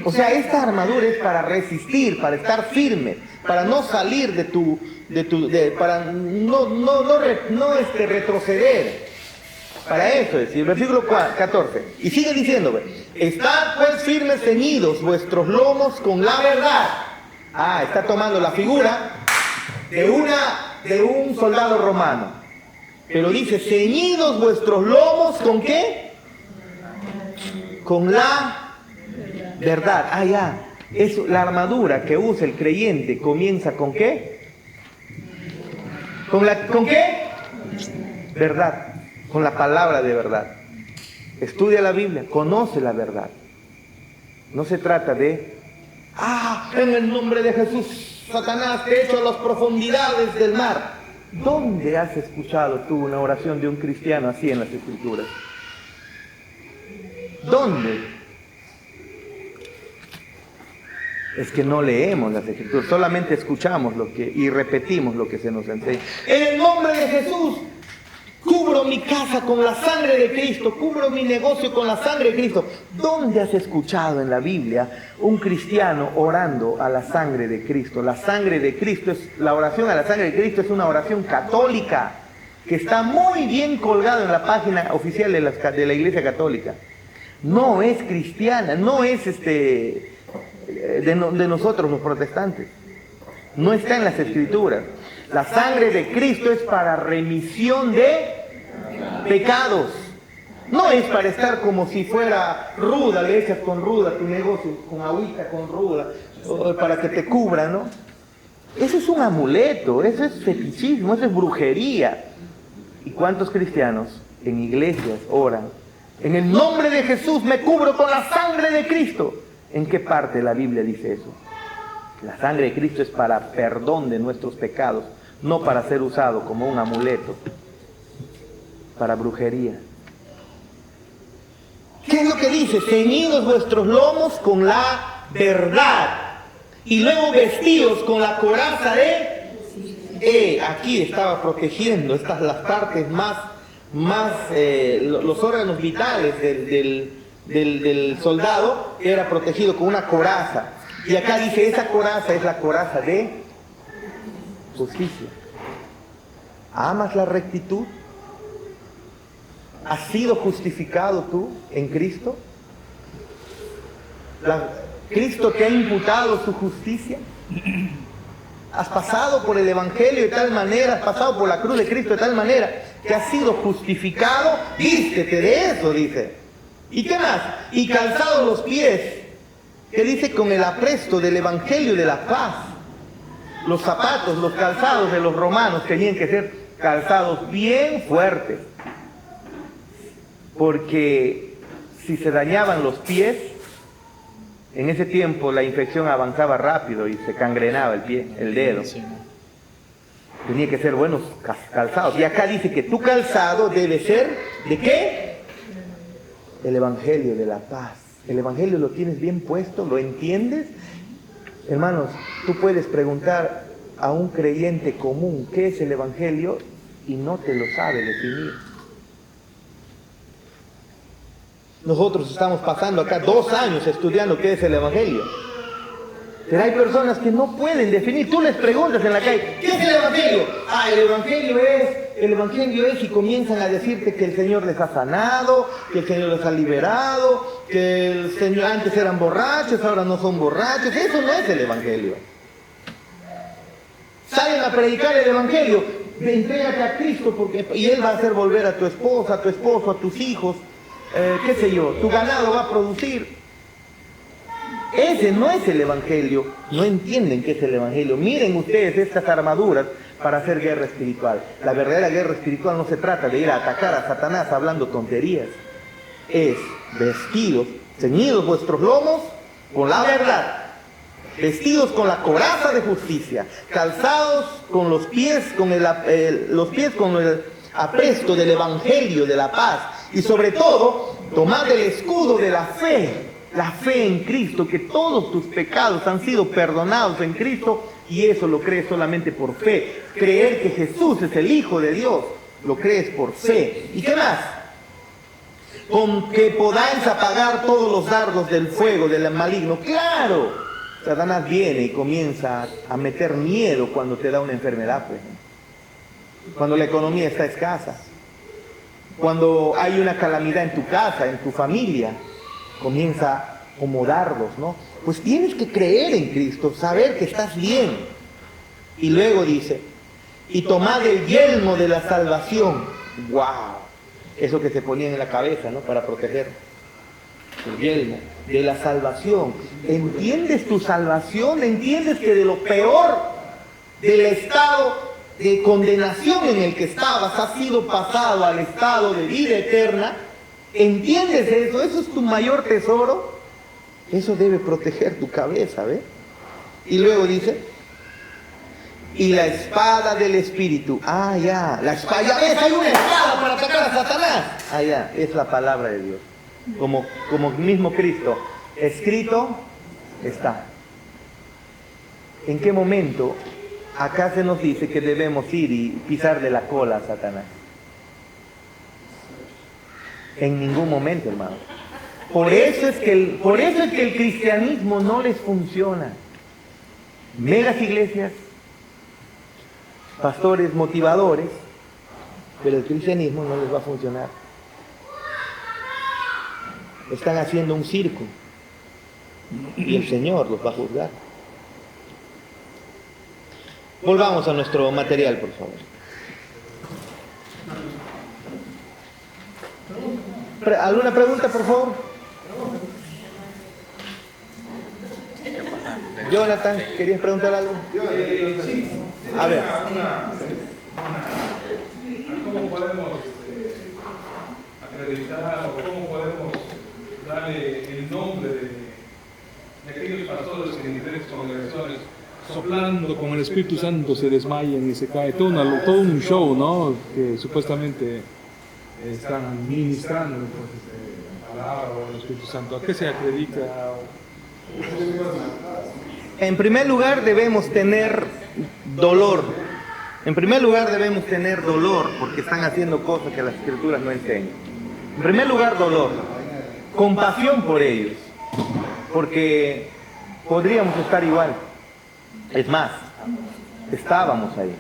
O sea, esta armadura es para resistir, para estar firme, para no salir para no retroceder. Para eso es decir, versículo 14. Y sigue diciendo, estad pues firmes ceñidos vuestros lomos con la verdad. Está tomando la figura de un soldado romano. Pero dice, ceñidos vuestros lomos, ¿con qué? Con la verdad. Es la armadura que usa el creyente comienza ¿con qué? ¿Con qué? Verdad. Con la palabra de verdad. Estudia la Biblia, conoce la verdad. No se trata de, en el nombre de Jesús, Satanás te echo a las profundidades del mar. ¿Dónde has escuchado tú una oración de un cristiano así en las Escrituras? ¿Dónde? Es que no leemos las Escrituras, solamente escuchamos y repetimos lo que se nos enseña. En el nombre de Jesús, cubro mi casa con la sangre de Cristo, cubro mi negocio con la sangre de Cristo. ¿Dónde has escuchado en la Biblia un cristiano orando a la sangre de Cristo? La sangre de Cristo la oración a la sangre de Cristo es una oración católica. que está muy bien colgado en la página oficial de la Iglesia Católica. No es cristiana, no es de nosotros los protestantes. No está en las Escrituras. La sangre de Cristo es para remisión de pecados. No es para estar como si fuera ruda, le echas con ruda tu negocio, con agüita, con ruda, para que te cubra, ¿no? Eso es un amuleto, eso es fetichismo, eso es brujería. ¿Y cuántos cristianos en iglesias oran? En el nombre de Jesús me cubro con la sangre de Cristo. ¿En qué parte de la Biblia dice eso? La sangre de Cristo es para perdón de nuestros pecados, no para ser usado como un amuleto, para brujería. ¿Qué es lo que dice? Ceñidos vuestros lomos con la verdad y luego vestidos con la coraza de... aquí estaba protegiendo estas las partes más los órganos vitales del soldado, era protegido con una coraza. Y acá dice, esa coraza es la coraza de justicia. ¿Amas la rectitud? ¿Has sido justificado tú en Cristo? ¿Cristo te ha imputado su justicia? ¿Has pasado por el Evangelio de tal manera, has pasado por la cruz de Cristo de tal manera que has sido justificado? Vístete de eso, dice. ¿Y qué más? Y calzados los pies, que dice con el apresto del Evangelio de la paz. Los zapatos, los calzados de los romanos tenían que ser calzados bien fuertes, porque si se dañaban los pies, en ese tiempo la infección avanzaba rápido y se cangrenaba el pie, el dedo. Tenía que ser buenos calzados. Y acá dice que tu calzado debe ser, ¿de qué? El Evangelio de la paz. El Evangelio lo tienes bien puesto, ¿lo entiendes? Hermanos, tú puedes preguntar a un creyente común qué es el Evangelio y no te lo sabe definir. Nosotros estamos pasando acá 2 años estudiando qué es el Evangelio. Pero hay personas que no pueden definir. Tú les preguntas en la calle, ¿qué es el Evangelio? El Evangelio es, y comienzan a decirte que el Señor les ha sanado, que el Señor les ha liberado, que el Señor antes eran borrachos, ahora no son borrachos. Eso no es el Evangelio. Salen a predicar el Evangelio, entrégate a Cristo y Él va a hacer volver a tu esposa, a tu esposo, a tus hijos, qué sé yo, tu ganado va a producir. Ese no es el Evangelio. No entienden qué es el Evangelio. Miren ustedes estas armaduras para hacer guerra espiritual. La verdadera guerra espiritual no se trata de ir a atacar a Satanás hablando tonterías. Es vestidos, ceñidos vuestros lomos con la verdad, vestidos con la coraza de justicia, calzados con los pies con el apresto del Evangelio de la paz, y sobre todo tomad el escudo de la fe en Cristo, que todos tus pecados han sido perdonados en Cristo, y eso lo crees solamente por fe. Creer que Jesús es el Hijo de Dios, lo crees por fe. ¿Y qué más? Con que podáis apagar todos los dardos del fuego del maligno. ¡Claro! Satanás viene y comienza a meter miedo cuando te da una enfermedad, pues. Cuando la economía está escasa, cuando hay una calamidad en tu casa, en tu familia, comienza como dardos, ¿no? Pues tienes que creer en Cristo, saber que estás bien. Y luego dice, y tomad el yelmo de la salvación. ¡Wow! Eso que se ponían en la cabeza, ¿no? Para proteger. El yelmo de la salvación. ¿Entiendes tu salvación? ¿Entiendes que de lo peor del estado de condenación en el que estabas has sido pasado al estado de vida eterna? ¿Entiendes eso? ¿Eso es tu mayor tesoro? Eso debe proteger tu cabeza, ¿ves? Y luego dice, y la espada del Espíritu. Ah, ya, la espada, ya ves, hay una espada para atacar a Satanás. Ah, ya, es la palabra de Dios. Como mismo Cristo, escrito está. ¿En qué momento acá se nos dice que debemos ir y pisarle la cola a Satanás? En ningún momento, hermano. Por eso es que el cristianismo no les funciona. Megas iglesias, pastores motivadores, pero el cristianismo no les va a funcionar. Están haciendo un circo y el Señor los va a juzgar. Volvamos a nuestro material, por favor. ¿Alguna pregunta, por favor? Jonathan, ¿querías preguntar algo? Sí. A ver. ¿Cómo podemos acreditar o cómo podemos darle el nombre de aquellos pastores que en diferentes congregaciones, soplando con el Espíritu Santo, se desmayan y se cae? Todo un show, ¿no? Que supuestamente están ministrando la palabra o el Espíritu Santo. ¿A qué se acredita? En primer lugar debemos tener dolor. En primer lugar debemos tener dolor porque están haciendo cosas que las Escrituras no enseñan. En primer lugar, dolor. Compasión por ellos. Porque podríamos estar igual. Es más, estábamos ahí.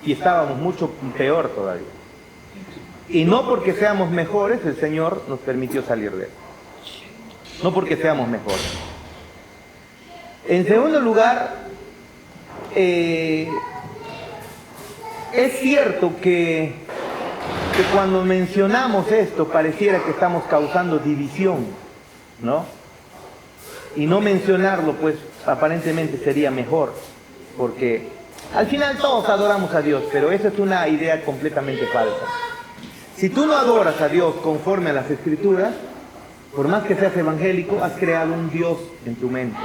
Y estábamos mucho peor todavía. Y no porque seamos mejores, el Señor nos permitió salir de él. No porque seamos mejores. En segundo lugar, es cierto que cuando mencionamos esto pareciera que estamos causando división, ¿no? Y no mencionarlo, pues aparentemente sería mejor, porque al final todos adoramos a Dios, pero esa es una idea completamente falsa. Si tú no adoras a Dios conforme a las Escrituras, por más que seas evangélico, has creado un Dios en tu mente.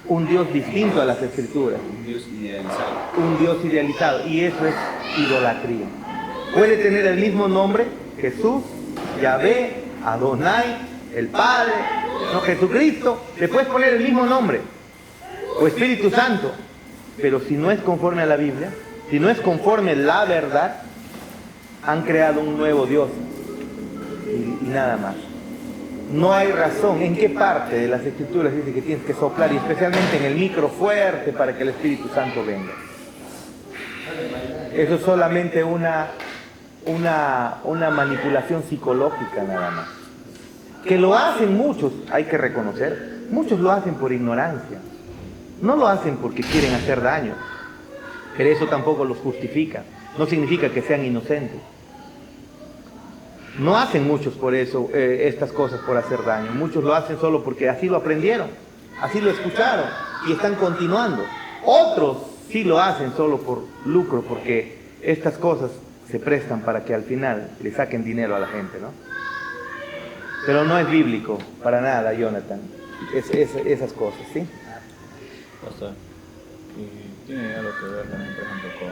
Un Dios distinto a las Escrituras. Un Dios idealizado. Un Dios idealizado. Y eso es idolatría. Puede tener el mismo nombre, Jesús, Yahvé, Adonai, el Padre, no, Jesucristo. Le puedes poner el mismo nombre. O Espíritu Santo. Pero si no es conforme a la Biblia, si no es conforme a la verdad, han creado un nuevo Dios. Y nada más. No hay razón. ¿En qué parte de las Escrituras dice que tienes que soplar? Y especialmente en el micro fuerte para que el Espíritu Santo venga. Eso es solamente una manipulación psicológica nada más. Que lo hacen muchos, hay que reconocer. Muchos lo hacen por ignorancia. No lo hacen porque quieren hacer daño. Pero eso tampoco los justifica. No significa que sean inocentes. No hacen muchos por eso estas cosas por hacer daño. Muchos lo hacen solo porque así lo aprendieron, así lo escucharon y están continuando. Otros sí lo hacen solo por lucro, porque estas cosas se prestan para que al final le saquen dinero a la gente, ¿no? Pero no es bíblico para nada, Jonathan, esas cosas, ¿sí? Pastor, y tiene algo que ver también, por ejemplo, con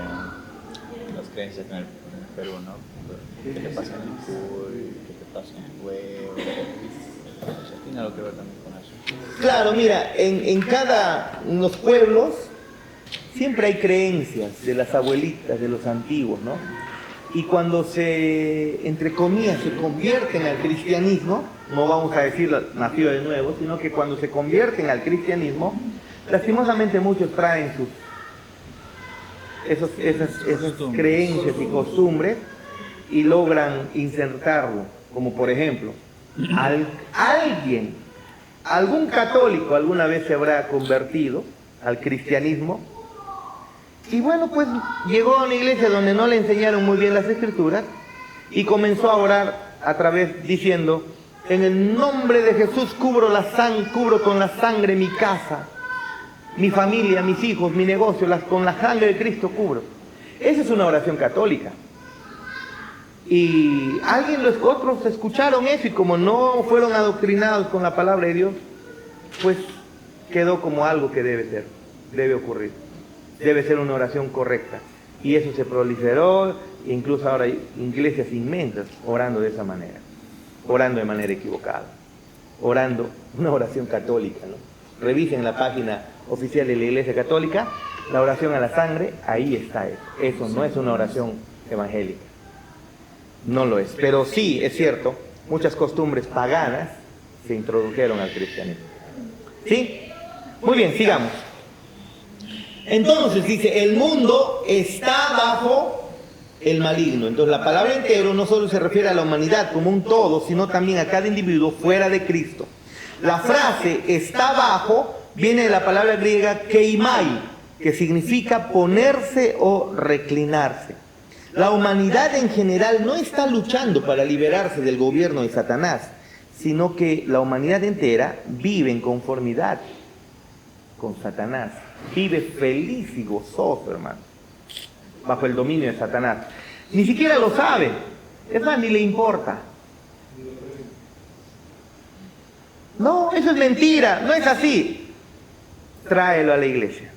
las creencias en el Perú, ¿no? ¿Qué te pasa en el cuy? ¿Qué te pasa en el huevo? O sea, tiene algo que ver también con eso. Claro, mira, en los pueblos siempre hay creencias de las abuelitas, de los antiguos, ¿no? Y cuando entre comillas, se convierten al cristianismo, no vamos a decir nacido de nuevo, sino que cuando se convierten al cristianismo, lastimosamente muchos traen esas creencias y costumbres y logran insertarlo, como por ejemplo, algún católico alguna vez se habrá convertido al cristianismo y bueno, pues llegó a una iglesia donde no le enseñaron muy bien las Escrituras y comenzó a orar a través diciendo: en el nombre de Jesús cubro con la sangre mi casa, mi familia, mis hijos, mi negocio, con la sangre de Cristo cubro. Esa es una oración católica. Y otros escucharon eso y como no fueron adoctrinados con la palabra de Dios, pues quedó como algo que debe ocurrir. Debe ser una oración correcta. Y eso se proliferó, e incluso ahora hay iglesias inmensas orando de esa manera, orando de manera equivocada, orando una oración católica, ¿no? Revisen la página oficial de la Iglesia Católica, la oración a la sangre, ahí está eso. Eso no es una oración evangélica. No lo es. Pero sí, es cierto, muchas costumbres paganas se introdujeron al cristianismo. ¿Sí? Muy bien, sigamos. Entonces dice, el mundo está bajo el maligno. Entonces la palabra entero no solo se refiere a la humanidad como un todo, sino también a cada individuo fuera de Cristo. La frase está abajo viene de la palabra griega keimai, que significa ponerse o reclinarse. La humanidad en general no está luchando para liberarse del gobierno de Satanás, sino que la humanidad entera vive en conformidad con Satanás. Vive feliz y gozoso, hermano, bajo el dominio de Satanás. Ni siquiera lo sabe, es más, ni le importa. No, eso es mentira, no es así. Tráelo a la iglesia.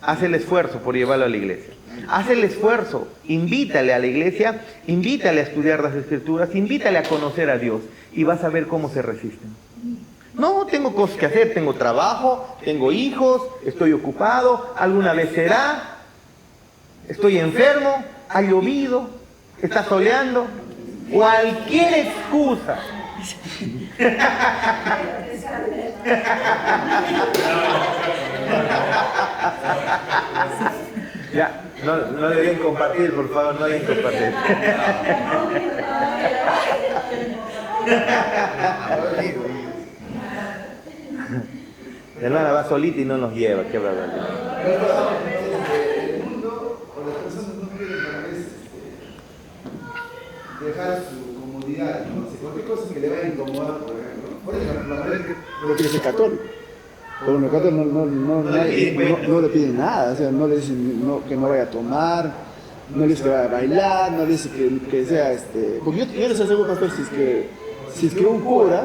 Haz el esfuerzo por llevarlo a la iglesia. Haz el esfuerzo, invítale a la iglesia, invítale a estudiar las escrituras, invítale a conocer a Dios y vas a ver cómo se resisten. No, tengo cosas que hacer, tengo trabajo, tengo hijos, estoy ocupado, alguna vez será, estoy enfermo, ha llovido, está soleando, cualquier excusa. Ya, no le den compartir, por favor, no le den compartir. La hermana va solita y no nos lleva, qué barbaridad. El mundo o las personas no quieren a veces dejar su comodidad, ¿no? Si cualquier cosa que le vaya a incomodar, por ejemplo, ¿no? Por ejemplo, la mujer que quiere ser católico. Pero los católicos no le piden nada, o sea, no le dicen que no vaya a tomar, no le dicen que vaya a bailar, no le dicen que sea porque yo les aseguro, pastor, si es que un cura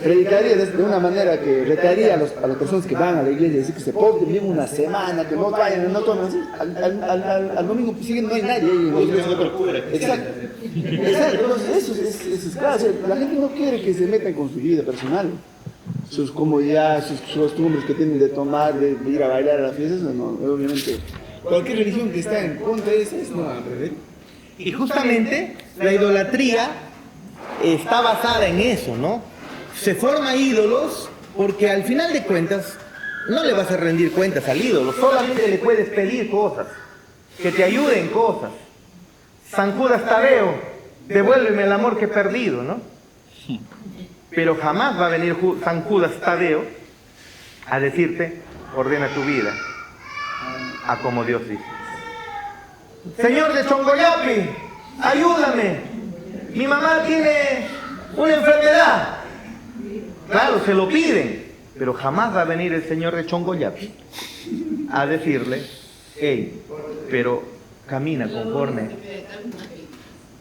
predicaría de una manera que retaría a las personas que van a la iglesia, decir que se porten bien una semana, que no vayan, no tomen así, al domingo siguen, no hay nadie ahí en la iglesia. Exacto, entonces eso es claro, o sea, la gente no quiere que se metan con su vida personal. Sus comodidades, sus costumbres que tienen de tomar, de ir a bailar a las fiestas, no, obviamente. Cualquier religión que está en contra de eso, no va a perder. Y justamente la idolatría está basada en eso, ¿no? Se forma ídolos porque al final de cuentas no le vas a rendir cuentas al ídolo, solamente le puedes pedir cosas, que te ayuden cosas. San Judas Tadeo, devuélveme el amor que he perdido, ¿no? Pero jamás va a venir San Judas Tadeo a decirte, ordena tu vida a como Dios dice. Señor de Chongoyapi, ayúdame, mi mamá tiene una enfermedad. Claro, se lo piden, pero jamás va a venir el Señor de Chongoyapi a decirle, hey, pero camina conforme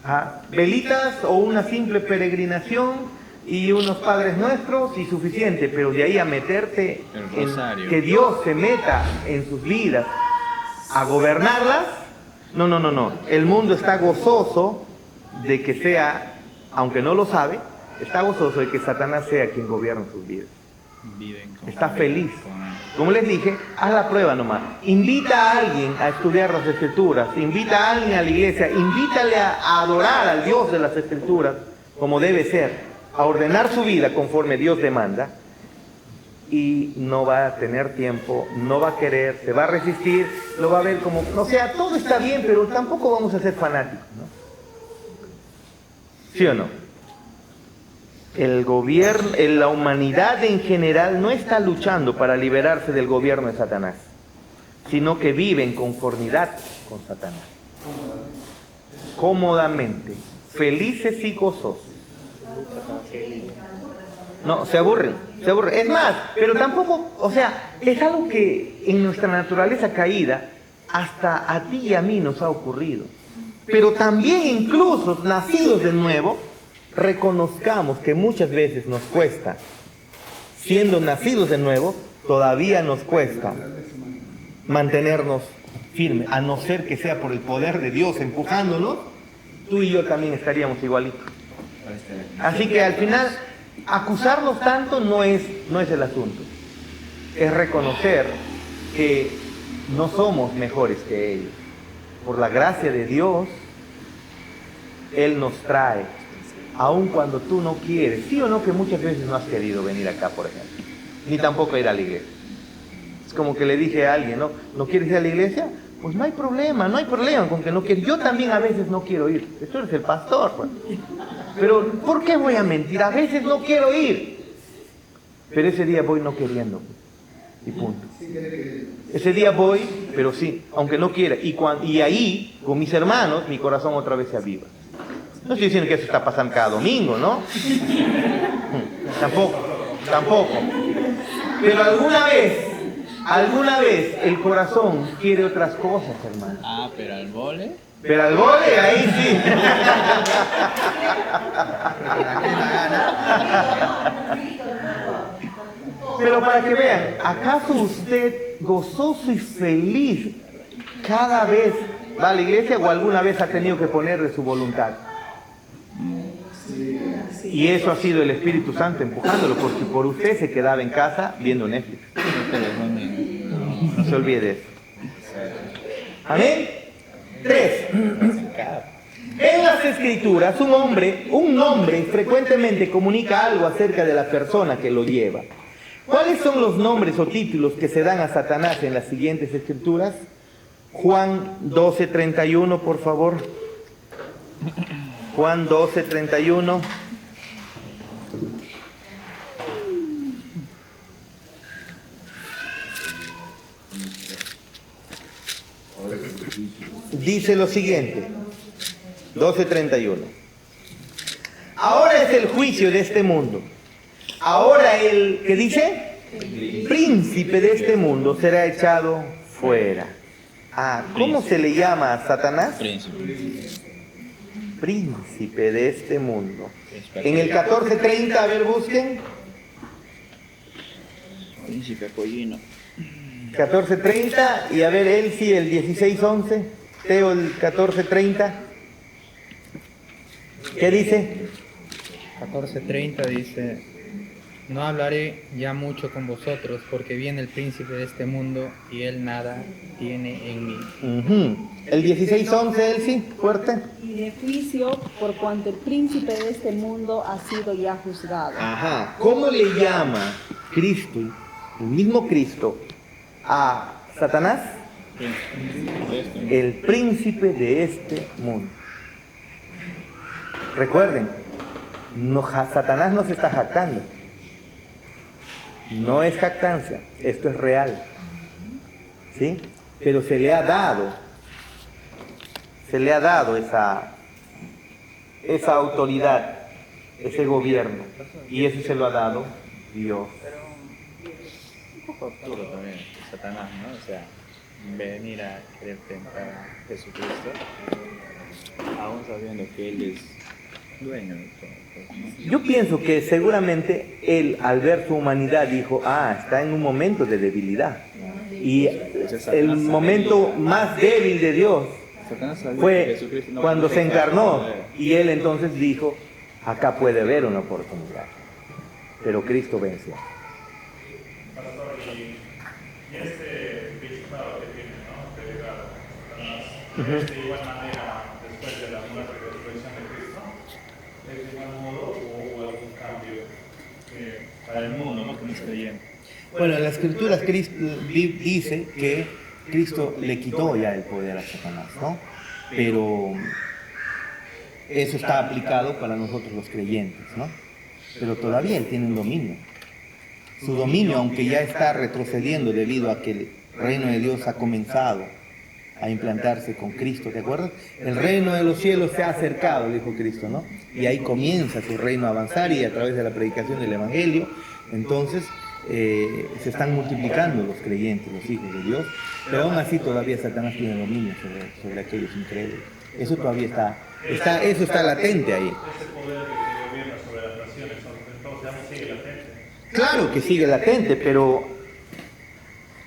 a velitas o una simple peregrinación y unos padres nuestros y suficiente, pero de ahí a meterte en que Dios se meta en sus vidas a gobernarlas, no. El mundo está gozoso de que sea, aunque no lo sabe, está gozoso de que Satanás sea quien gobierna sus vidas. Está feliz. Como les dije, haz la prueba nomás. Invita a alguien a estudiar las escrituras, invita a alguien a la iglesia, invítale a adorar al Dios de las escrituras como debe ser, a ordenar su vida conforme Dios demanda, y no va a tener tiempo, no va a querer, se va a resistir, lo va a ver como, o sea, todo está bien, pero tampoco vamos a ser fanáticos, ¿no? ¿Sí o no? El gobierno, la humanidad en general no está luchando para liberarse del gobierno de Satanás, sino que vive en conformidad con Satanás, cómodamente, felices y gozosos. No, se aburren. Es más, pero tampoco, o sea, es algo que en nuestra naturaleza caída, hasta a ti y a mí nos ha ocurrido. Pero también incluso nacidos de nuevo, reconozcamos que muchas veces nos cuesta, siendo nacidos de nuevo, todavía nos cuesta mantenernos firmes, a no ser que sea por el poder de Dios empujándonos, tú y yo también estaríamos igualitos. Así que al final, acusarnos tanto no es el asunto. Es reconocer que no somos mejores que ellos. Por la gracia de Dios, Él nos trae, aun cuando tú no quieres. Sí o no, que muchas veces no has querido venir acá, por ejemplo, ni tampoco ir a la iglesia. Es como que le dije a alguien, ¿no quieres ir a la iglesia? pues no hay problema con que no quieras. Yo también a veces no quiero ir. Tú eres el pastor, pues. Pero ¿por qué voy a mentir? A veces no quiero ir. Pero ese día voy no queriendo. Y punto. Ese día voy, pero sí, aunque no quiera. Y ahí, con mis hermanos, mi corazón otra vez se aviva. No estoy diciendo que eso está pasando cada domingo, ¿no? Tampoco. Pero alguna vez el corazón quiere otras cosas, hermano. Ah, pero al vole. Pero al vole, ahí sí. Pero para que vean, ¿acaso usted gozoso y feliz cada vez va a la iglesia o alguna vez ha tenido que poner de su voluntad? Y eso ha sido el Espíritu Santo empujándolo, porque por usted se quedaba en casa viendo Netflix. No se olvide de eso. Amén. 3. En las Escrituras, un nombre frecuentemente comunica algo acerca de la persona que lo lleva. ¿Cuáles son los nombres o títulos que se dan a Satanás en las siguientes Escrituras? Juan 12:31, por favor. Juan 12:31. Dice lo siguiente, 12:31. Ahora es el juicio de este mundo. Ahora ¿qué dice? Príncipe de este mundo será echado fuera. ¿Cómo se le llama a Satanás? Príncipe de este mundo. En el 14:30, a ver, busquen. Príncipe pollino. 14:30 y a ver, Elsie el 16:11, Teo el 14:30. ¿Qué dice? 14:30 dice: no hablaré ya mucho con vosotros, porque viene el príncipe de este mundo y él nada tiene en mí. El 16:11, Elsie, fuerte. Y de juicio, por cuanto el príncipe de este mundo ha sido ya juzgado. ¿Cómo le llama Cristo, el mismo Cristo, a Satanás? El príncipe de este mundo. Recuerden, Satanás no se está jactando. No es jactancia, esto es real. ¿Sí? Pero se le ha dado esa autoridad, ese gobierno. Y eso se lo ha dado Dios. Un poco absurdo también, Satanás, ¿no? O sea, venir a querer tentar a Jesucristo, aún sabiendo que Él es dueño de todo. Yo pienso que seguramente él, al ver su humanidad, dijo, está en un momento de debilidad. Y el momento más débil de Dios fue cuando se encarnó. Y él entonces dijo, acá puede haber una oportunidad. Pero Cristo venció. Y este principado que tiene, ¿no? Que le da Satanás, de igual manera, después de la muerte y resurrección de Cristo, ¿es de igual modo o algún cambio para el mundo, ¿no? Que no es creyente? Bueno, en las Escrituras dice que Cristo le quitó ya el poder a Satanás, ¿no? Pero eso está aplicado para nosotros los creyentes, ¿no? Pero todavía él tiene un dominio. Su dominio, aunque ya está retrocediendo debido a que el reino de Dios ha comenzado a implantarse con Cristo, ¿te acuerdas? El reino de los cielos se ha acercado, dijo Cristo, ¿no? Y ahí comienza su reino a avanzar y a través de la predicación del Evangelio, entonces se están multiplicando los creyentes, los hijos de Dios, pero aún así todavía Satanás tiene dominio sobre aquellos incrédulos. Eso todavía eso está latente ahí. Ese poder que gobierna sobre las naciones, entonces aún sigue latente. Claro que sigue latente, pero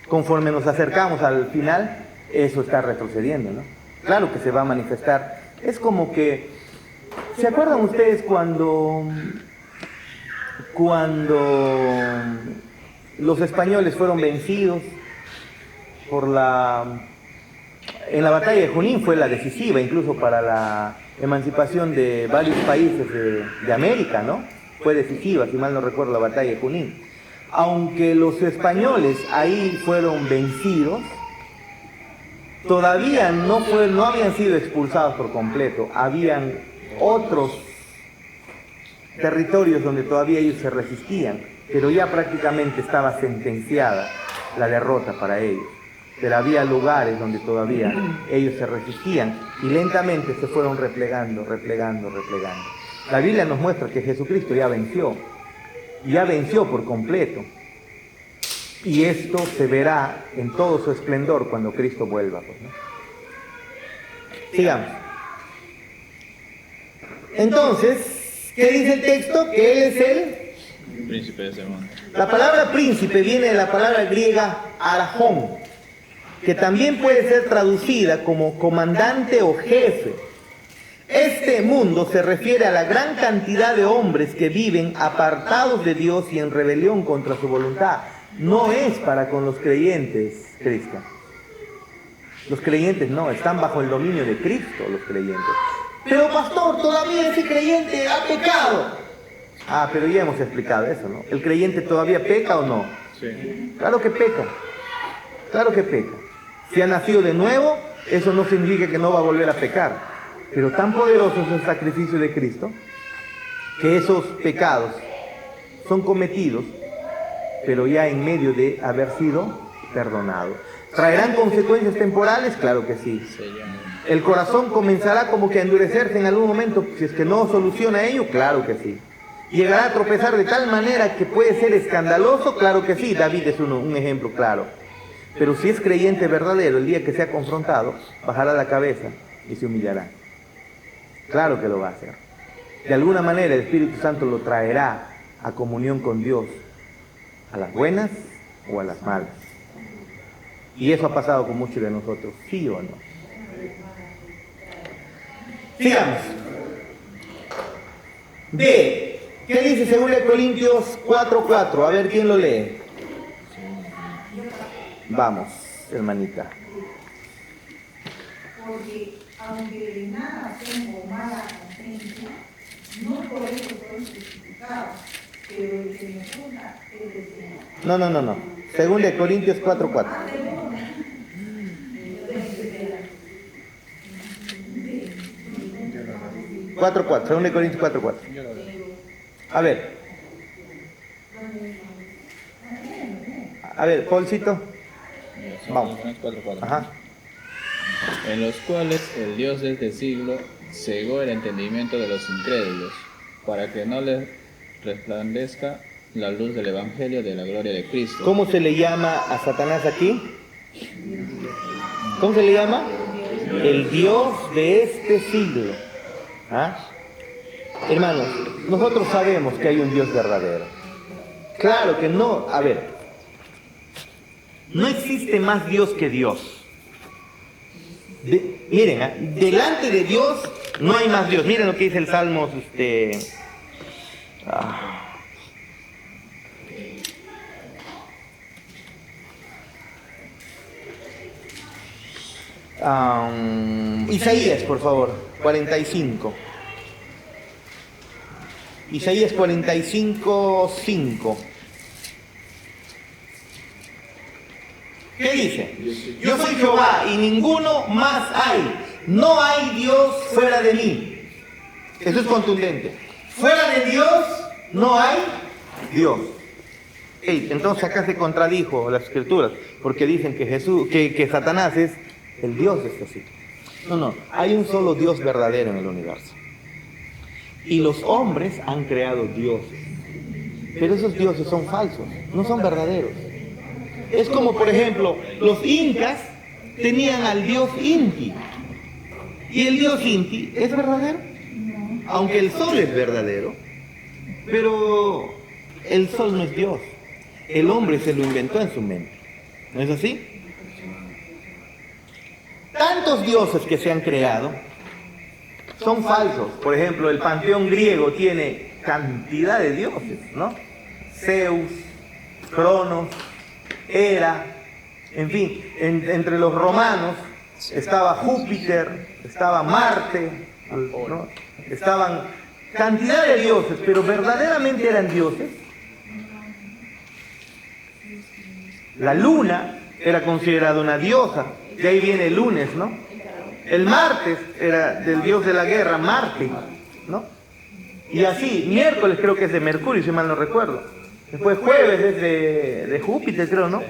conforme nos acercamos al final, eso está retrocediendo, ¿no? Claro que se va a manifestar. Es como que, ¿se acuerdan ustedes cuando los españoles fueron vencidos en la batalla de Junín? Fue la decisiva incluso para la emancipación de varios países de América, ¿no? Fue decisiva, si mal no recuerdo, la batalla de Junín. Aunque los españoles ahí fueron vencidos, todavía no habían sido expulsados por completo, habían otros territorios donde todavía ellos se resistían, pero ya prácticamente estaba sentenciada la derrota para ellos. Pero había lugares donde todavía ellos se resistían y lentamente se fueron replegando. La Biblia nos muestra que Jesucristo ya venció por completo. Y esto se verá en todo su esplendor cuando Cristo vuelva, pues, ¿no? Sigamos. Entonces, ¿qué dice el texto? Que Él es el príncipe de ese mundo. La palabra príncipe viene de la palabra griega arjón, que también puede ser traducida como comandante o jefe. Este mundo se refiere a la gran cantidad de hombres que viven apartados de Dios y en rebelión contra su voluntad. No es para con los creyentes, Cristian. Los creyentes no, están bajo el dominio de Cristo, los creyentes. Pero pastor, todavía ese creyente ha pecado. Ah, pero ya hemos explicado eso, ¿no? ¿El creyente todavía peca o no? Sí. Claro que peca. Claro que peca. Si ha nacido de nuevo, eso no significa que no va a volver a pecar. Pero tan poderoso es el sacrificio de Cristo que esos pecados son cometidos, pero ya en medio de haber sido perdonados. ¿Traerán consecuencias temporales? Claro que sí. ¿El corazón comenzará como que a endurecerse en algún momento si es que no soluciona ello? Claro que sí. ¿Llegará a tropezar de tal manera que puede ser escandaloso? Claro que sí. David es un ejemplo claro. Pero si es creyente verdadero, el día que sea confrontado, bajará la cabeza y se humillará. Claro que lo va a hacer. De alguna manera el Espíritu Santo lo traerá a comunión con Dios, a las buenas o a las malas. Y eso ha pasado con muchos de nosotros, ¿sí o no? Sigamos. D. ¿Qué dice 2 Corintios 4:4? A ver quién lo lee. Vamos, hermanita. Porque aunque de nada tengo mala conciencia, no por eso soy justificado, pero el que me juzga es el Señor. No. 2 Corintios 4:4. 4:4, 2 Corintios 4:4. A ver, Paulcito. Vamos. Ajá. En los cuales el Dios de este siglo cegó el entendimiento de los incrédulos, para que no les resplandezca la luz del Evangelio de la gloria de Cristo. ¿Cómo se le llama a Satanás aquí? ¿Cómo se le llama? El Dios de este siglo. ¿Ah? Hermanos, nosotros sabemos que hay un Dios verdadero. Claro que no, a ver, no existe más Dios que Dios. Miren, delante de Dios no hay más Dios. Miren lo que dice el Salmos, Isaías, por favor, 45. Isaías 45:5. ¿Qué dice? Yo soy Jehová y ninguno más hay. No hay Dios fuera de mí. Eso es contundente. Fuera de Dios no hay Dios. Entonces acá se contradijo las escrituras, porque dicen que Satanás es el Dios de este siglo. No, hay un solo Dios verdadero en el universo. Y los hombres han creado dioses. Pero esos dioses son falsos, no son verdaderos. Es como, por ejemplo, los incas tenían al dios Inti. ¿Y el dios Inti es verdadero? Aunque el sol es verdadero, pero el sol no es Dios. El hombre se lo inventó en su mente. ¿No es así? Tantos dioses que se han creado son falsos. Por ejemplo, el panteón griego tiene cantidad de dioses, ¿no? Zeus, Cronos, Hera, en fin, entre los romanos estaba Júpiter, estaba Marte, ¿no? Estaban cantidad de dioses, pero verdaderamente eran dioses. La luna era considerada una diosa, De ahí viene el lunes, ¿no? El martes era del dios de la guerra, Marte, ¿no? Y así, miércoles creo que es de Mercurio, si mal no recuerdo. Después jueves es de Júpiter, creo, ¿no?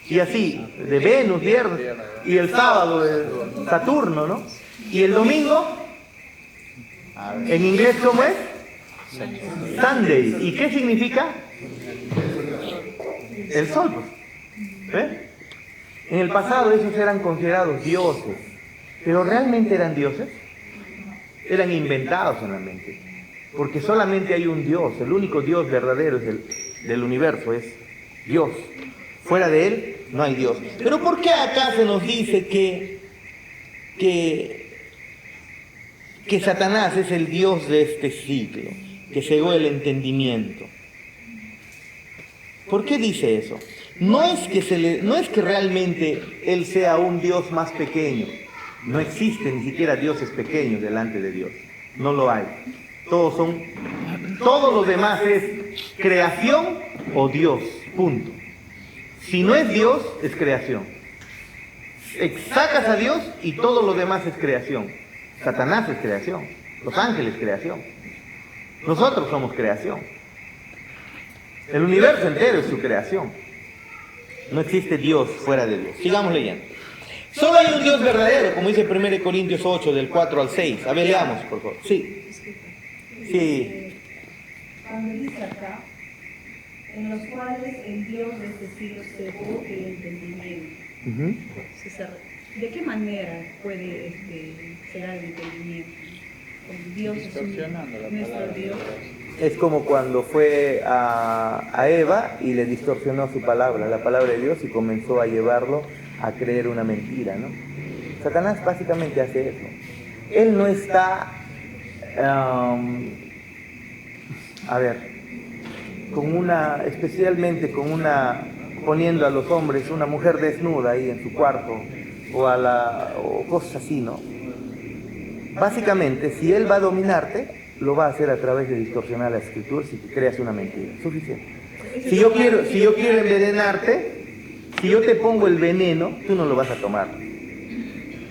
Y así, de Venus, viernes. Y el sábado de Saturno, ¿no? Y el domingo, en inglés, ¿cómo es? Sunday. ¿Y qué significa? El sol, pues. ¿Ve? En el pasado esos eran considerados dioses, pero ¿realmente eran dioses? Eran inventados en la mente, porque solamente hay un Dios, el único Dios verdadero del universo es Dios. Fuera de él no hay Dios. Pero ¿por qué acá se nos dice que Satanás es el Dios de este siglo, que cegó el entendimiento? ¿Por qué dice eso? No es que realmente él sea un Dios más pequeño. No existen ni siquiera dioses pequeños delante de Dios. No lo hay. Todo lo demás es creación o Dios. Punto. Si no es Dios, es creación. Sacas a Dios y todo lo demás es creación. Satanás es creación. Los ángeles creación. Nosotros somos creación. El universo entero es su creación. No existe Dios fuera de Dios. Sigamos leyendo. Solo hay un Dios verdadero, como dice 1 Corintios 8, del 4 al 6. A ver, leamos, por favor. Sí. Sí. Cuando dice acá, en los cuales el Dios de este siglo cegó el entendimiento. ¿De qué manera puede cegar el entendimiento? Dios es nuestro Dios. Es como cuando fue a Eva y le distorsionó su palabra, la palabra de Dios, y comenzó a llevarlo a creer una mentira, ¿no? Satanás básicamente hace eso. Él no está, especialmente poniendo a los hombres una mujer desnuda ahí en su cuarto, o cosas así, ¿no? Básicamente, si él va a dominarte, lo va a hacer a través de distorsionar las escrituras y que creas una mentira. Suficiente. Si yo quiero envenenarte, si yo te pongo el veneno, tú no lo vas a tomar.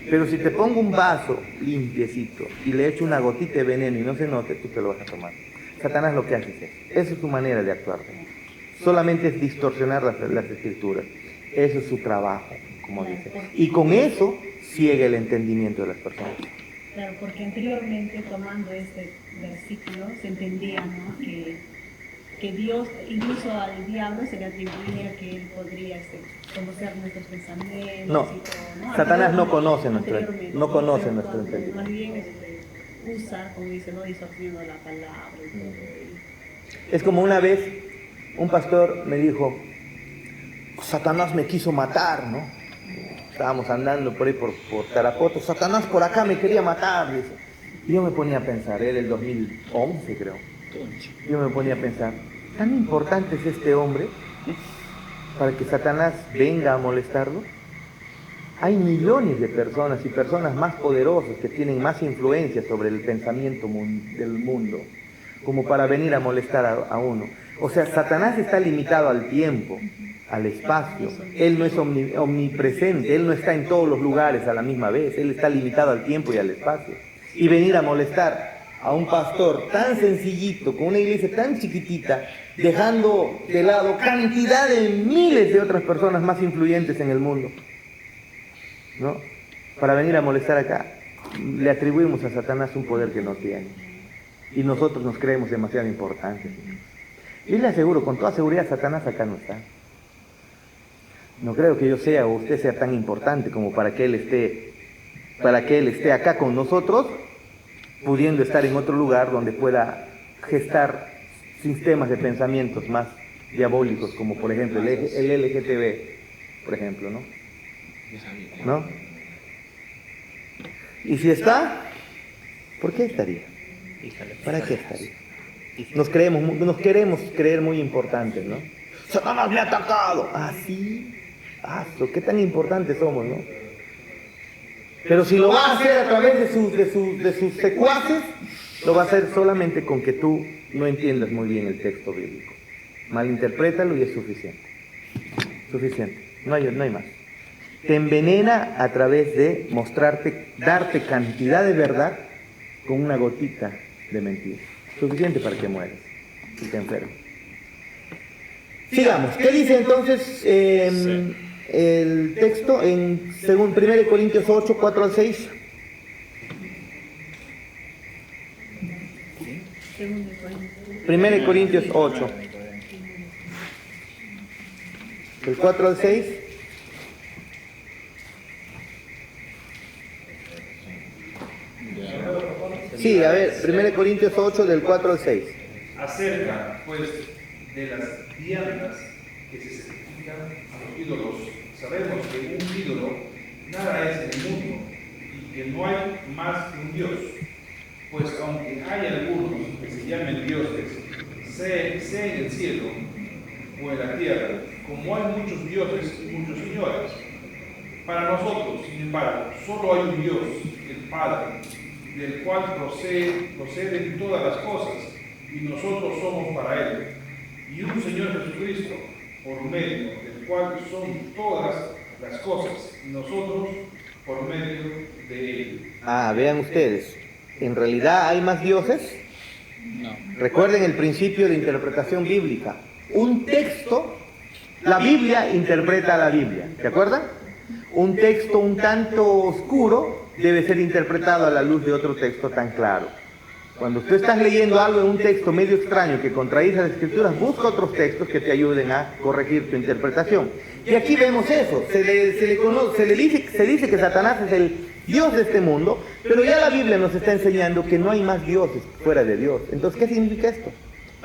Pero si te pongo un vaso limpiecito y le echo una gotita de veneno y no se note, tú te lo vas a tomar. Satanás lo que hace es eso. Esa es su manera de actuar. Solamente es distorsionar las escrituras. Eso es su trabajo, como dice. Y con eso ciega el entendimiento de las personas. Claro, porque anteriormente, tomando este versículo, se entendía, ¿no?, que Dios, incluso al diablo, se le atribuía que él podría conocer nuestros pensamientos. No, y todo, ¿no? Satanás no conoce nuestro entendimiento. Más bien usa, como dice, no distorsionando la palabra. Es como una vez un pastor me dijo, Satanás me quiso matar, ¿no? Estábamos andando por ahí por Tarapoto, Satanás por acá me quería matar, dice. Y yo me ponía a pensar, era el 2011 creo. Yo me ponía a pensar, ¿tan importante es este hombre para que Satanás venga a molestarlo? Hay millones de personas y personas más poderosas que tienen más influencia sobre el pensamiento del mundo, como para venir a molestar a uno. O sea, Satanás está limitado al tiempo, al espacio. Él no es omnipresente, él no está en todos los lugares a la misma vez, él está limitado al tiempo y al espacio. Y venir a molestar a un pastor tan sencillito, con una iglesia tan chiquitita, dejando de lado cantidad de miles de otras personas más influyentes en el mundo, ¿no? Para venir a molestar acá, le atribuimos a Satanás un poder que no tiene. Y nosotros nos creemos demasiado importantes. Y le aseguro, con toda seguridad, Satanás acá no está. No creo que yo sea o usted sea tan importante como para que él esté acá con nosotros, pudiendo estar en otro lugar donde pueda gestar sistemas de pensamientos más diabólicos, como por ejemplo el LGTB, por ejemplo, ¿no? Y si está, ¿por qué estaría? ¿Para qué estaría? Nos queremos creer muy importantes, ¿no? Satanás me ha atacado. Ah, sí. Qué tan importantes somos, ¿no? Pero si lo va a hacer a través de sus secuaces, lo va a hacer solamente con que tú no entiendas muy bien el texto bíblico. Malinterprétalo y es suficiente. Suficiente. No hay más. te envenena a través de mostrarte, darte cantidad de verdad con una gotita de mentira. Suficiente para que mueras y te enfermes. Sigamos. ¿Qué dice entonces el texto en 1 Corintios 8, 4 al 6? 1 Corintios 8, del 4 al 6. Sí, a ver, 1 Corintios 8, del 4 al 6. Acerca, pues, de las viandas que se sacrifican a los ídolos, sabemos que un ídolo nada es en el mundo y que no hay más que un Dios. Pues aunque hay algunos que se llamen dioses, sea en el cielo o en la tierra, como hay muchos dioses y muchos señores, para nosotros, sin embargo, solo hay un Dios, el Padre, del cual proceden todas las cosas, y nosotros somos para Él, y un Señor Jesucristo, por medio del cual son todas las cosas, y nosotros por medio de Él. Vean ustedes, ¿en realidad hay más dioses? No. Recuerden el principio de interpretación bíblica. Un texto, la Biblia interpreta a la Biblia, ¿de acuerdo? Un texto un tanto oscuro debe ser interpretado a la luz de otro texto tan claro. Cuando tú estás leyendo algo en un texto medio extraño que contradice las Escrituras, busca otros textos que te ayuden a corregir tu interpretación. Y aquí vemos eso, se dice que Satanás es el Dios de este mundo, pero ya la Biblia nos está enseñando que no hay más dioses fuera de Dios. Entonces, ¿qué significa esto?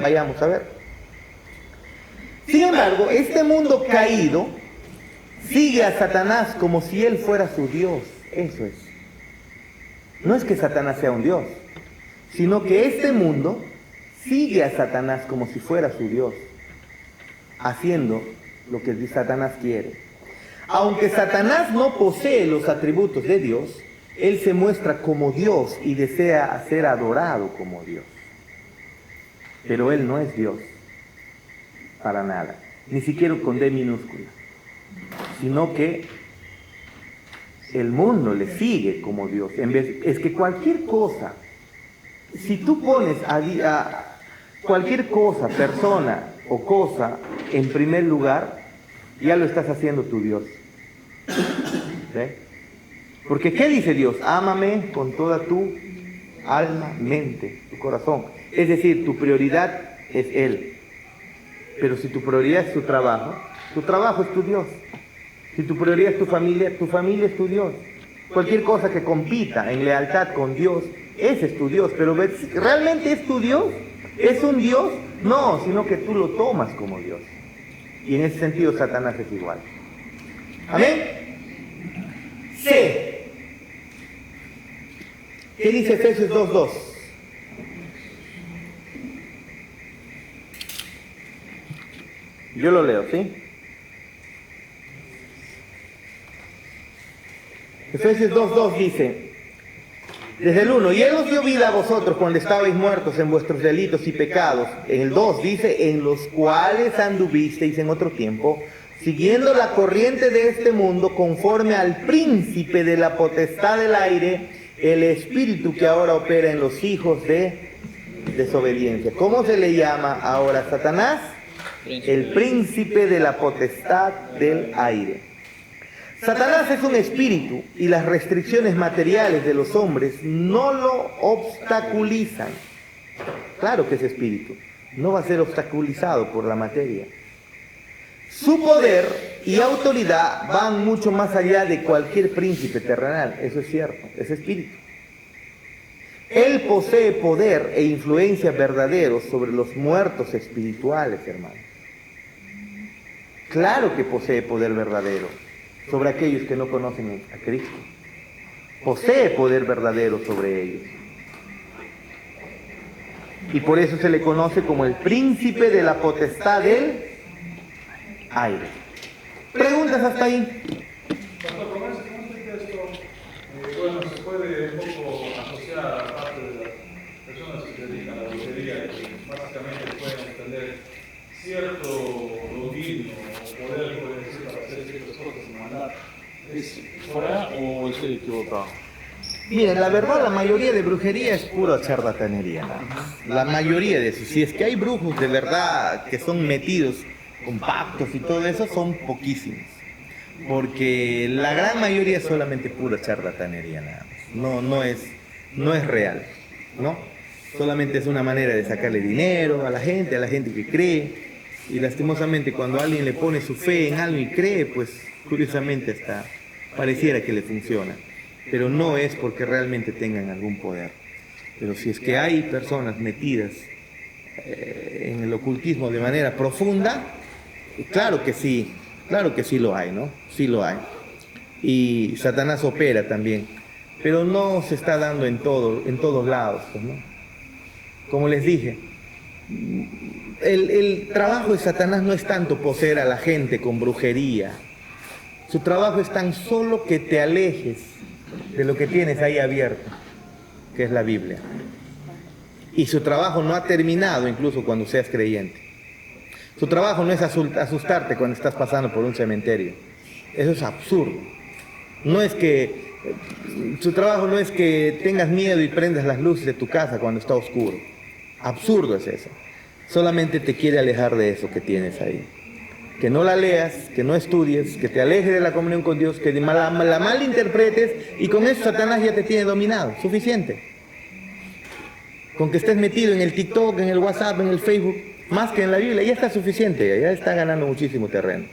Vayamos a ver. Sin embargo, este mundo caído sigue a Satanás como si él fuera su Dios. Eso es. No es que Satanás sea un Dios, sino que este mundo sigue a Satanás como si fuera su Dios, haciendo lo que Satanás quiere. Aunque Satanás no posee los atributos de Dios, él se muestra como Dios y desea ser adorado como Dios. Pero él no es Dios, para nada, ni siquiera con D minúscula, sino que el mundo le sigue como Dios. Es que cualquier cosa, si tú pones a cualquier cosa, persona o cosa en primer lugar, ya lo estás haciendo tu Dios. ¿Sí? Porque ¿qué dice Dios? Ámame con toda tu alma, mente, tu corazón. Es decir, tu prioridad es Él. Pero si tu prioridad es tu trabajo es tu Dios. Si tu prioridad es tu familia es tu Dios. Cualquier cosa que compita en lealtad con Dios, ese es tu Dios. Pero ¿realmente es tu Dios? ¿Es un Dios? No, sino que tú lo tomas como Dios. Y en ese sentido Satanás es igual. ¿Amén? C. ¿Qué dice Efesios 2:2? Yo lo leo, ¿sí? Efesios 2:2 dice, desde el 1, y Él os dio vida a vosotros cuando estabais muertos en vuestros delitos y pecados. En el 2 dice, en los cuales anduvisteis en otro tiempo, siguiendo la corriente de este mundo, conforme al príncipe de la potestad del aire, el espíritu que ahora opera en los hijos de desobediencia. ¿Cómo se le llama ahora a Satanás? El príncipe de la potestad del aire. Satanás es un espíritu y las restricciones materiales de los hombres no lo obstaculizan. Claro que ese espíritu no va a ser obstaculizado por la materia. Su poder y autoridad van mucho más allá de cualquier príncipe terrenal, eso es cierto, ese espíritu. Él posee poder e influencia verdaderos sobre los muertos espirituales, hermano. Claro que posee poder verdadero sobre aquellos que no conocen a Cristo. Posee poder verdadero sobre ellos. Y por eso se le conoce como el príncipe de la potestad del aire. ¿Preguntas hasta ahí? Pastor, ¿cómo es este texto? Bueno, se puede un poco asociar a parte de las personas que se dedican a la brujería, que básicamente pueden entender cierto dominio o poder, puede decir, para hacer ciertas cosas y mandar. ¿Es fuera o estoy equivocado? Miren, la verdad, la mayoría de brujería es pura charlatanería, nada más. La mayoría de eso. Si es que hay brujos de verdad que son metidos con pactos y todo eso, son poquísimos. Porque la gran mayoría es solamente pura charlatanería, nada más. No es real, ¿no? Solamente es una manera de sacarle dinero a la gente que cree. Y lastimosamente cuando alguien le pone su fe en algo y cree, pues curiosamente hasta pareciera que le funciona. Pero no es porque realmente tengan algún poder. Pero si es que hay personas metidas en el ocultismo de manera profunda, claro que sí lo hay, ¿no? Sí lo hay. Y Satanás opera también, pero no se está dando en todos lados, pues, ¿no? Como les dije, el trabajo de Satanás no es tanto poseer a la gente con brujería. Su trabajo es tan solo que te alejes de lo que tienes ahí abierto, que es la Biblia. Y su trabajo no ha terminado incluso cuando seas creyente. Su trabajo no es asustarte cuando estás pasando por un cementerio. Eso es absurdo. Su trabajo no es que tengas miedo y prendas las luces de tu casa cuando está oscuro. Absurdo es eso. Solamente te quiere alejar de eso que tienes ahí. Que no la leas, que no estudies, que te alejes de la comunión con Dios, que la malinterpretes, y con eso Satanás ya te tiene dominado. Suficiente. Con que estés metido en el TikTok, en el WhatsApp, en el Facebook, más que en la Biblia, ya está suficiente, ya está ganando muchísimo terreno.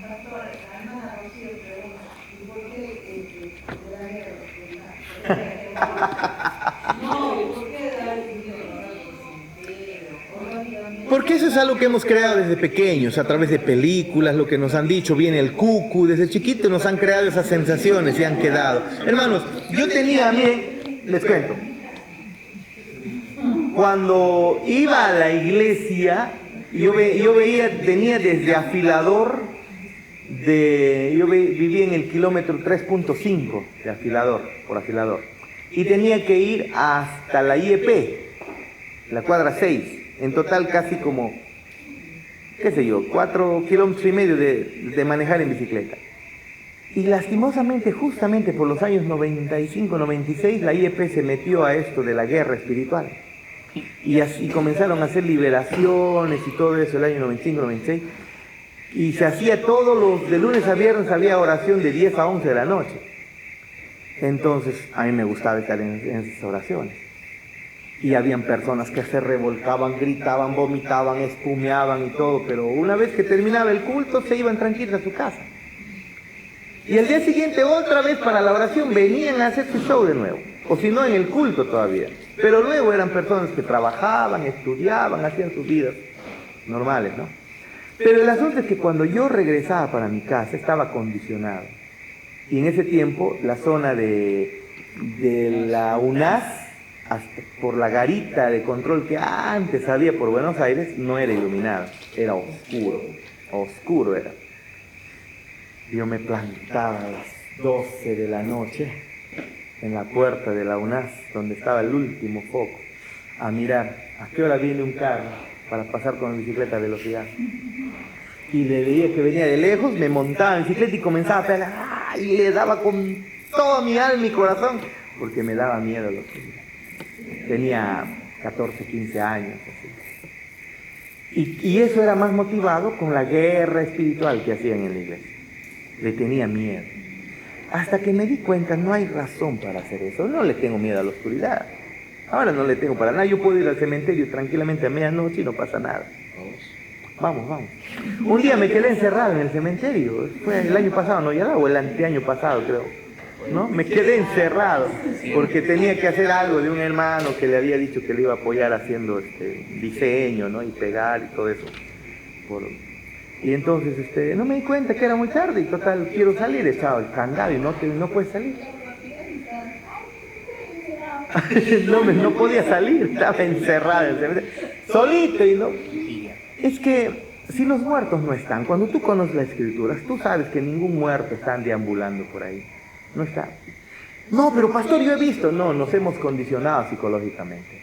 Pastor, la hermana Rocío pregunta, ¿y por qué la guerra? No, ¿y por qué dar el dinero entero? Porque eso es algo que hemos creado desde pequeños, a través de películas, lo que nos han dicho, viene el cucu, desde chiquitos nos han creado esas sensaciones y han quedado. Hermanos, yo tenía, miren, les cuento, cuando iba a la iglesia, yo venía desde Afilador, vivía en el kilómetro 3.5 de por Afilador, y tenía que ir hasta la IEP, la cuadra 6, en total casi como, 4 kilómetros y medio de manejar en bicicleta. Y lastimosamente, justamente por los años 95, 96, la IEP se metió a esto de la guerra espiritual. Y así comenzaron a hacer liberaciones y todo eso el año 95, 96. Y se hacía de lunes a viernes había oración de 10 a 11 de la noche. Entonces a mí me gustaba estar en esas oraciones. Y habían personas que se revolcaban, gritaban, vomitaban, espumeaban y todo. Pero una vez que terminaba el culto se iban tranquilos a su casa. Y el día siguiente otra vez para la oración venían a hacer su show de nuevo. O si no en el culto todavía. Pero luego eran personas que trabajaban, estudiaban, hacían sus vidas normales, ¿no? Pero el asunto es que cuando yo regresaba para mi casa estaba condicionado. Y en ese tiempo la zona de la UNAS, hasta por la garita de control que antes había por Buenos Aires, no era iluminada, era oscuro era. Yo me plantaba a las 12 de la noche en la puerta de la UNAS, donde estaba el último foco, a mirar a qué hora viene un carro para pasar con la bicicleta a velocidad. Y le veía que venía de lejos, me montaba en bicicleta y comenzaba a pegar, y le daba con toda mi alma y corazón, porque me daba miedo lo que tenía 14, 15 años. Así. Y eso era más motivado con la guerra espiritual que hacían en la iglesia. Le tenía miedo. Hasta que me di cuenta, no hay razón para hacer eso. No le tengo miedo a la oscuridad. Ahora no le tengo para nada. Yo puedo ir al cementerio tranquilamente a medianoche y no pasa nada. Vamos. Un día me quedé encerrado en el cementerio. Fue el año pasado, no, ya o el anteaño pasado, creo. ¿No? Me quedé encerrado porque tenía que hacer algo de un hermano que le había dicho que le iba a apoyar haciendo diseño, ¿no? Y pegar y todo eso. Y entonces no me di cuenta que era muy tarde y total, quiero salir, estaba el candado y no puedes salir. no podía salir, estaba encerrado en el cementerio, solito y no. Es que si los muertos no están, cuando tú conoces las escrituras, tú sabes que ningún muerto está deambulando por ahí. No está. No, pero pastor, yo he visto. No, nos hemos condicionado psicológicamente.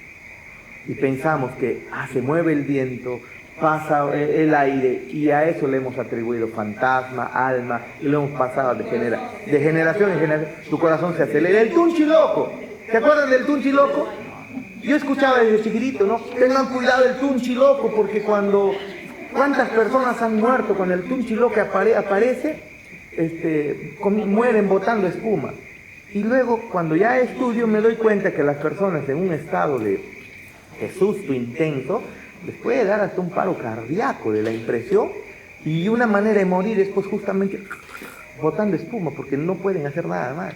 Y pensamos que se mueve el viento, pasa el aire, y a eso le hemos atribuido fantasma, alma, y lo hemos pasado de generación en generación. Tu corazón se acelera. El tunchi loco, ¿se acuerdan del tunchi loco? Yo escuchaba desde chiquitito, ¿no? Tengan cuidado del tunchi loco, porque ¿cuántas personas han muerto cuando el tunchi loco aparece? Mueren botando espuma. Y luego, cuando ya estudio, me doy cuenta que las personas en un estado de susto intenso les puede dar hasta un paro cardíaco de la impresión, y una manera de morir es pues justamente botando espuma, porque no pueden hacer nada más.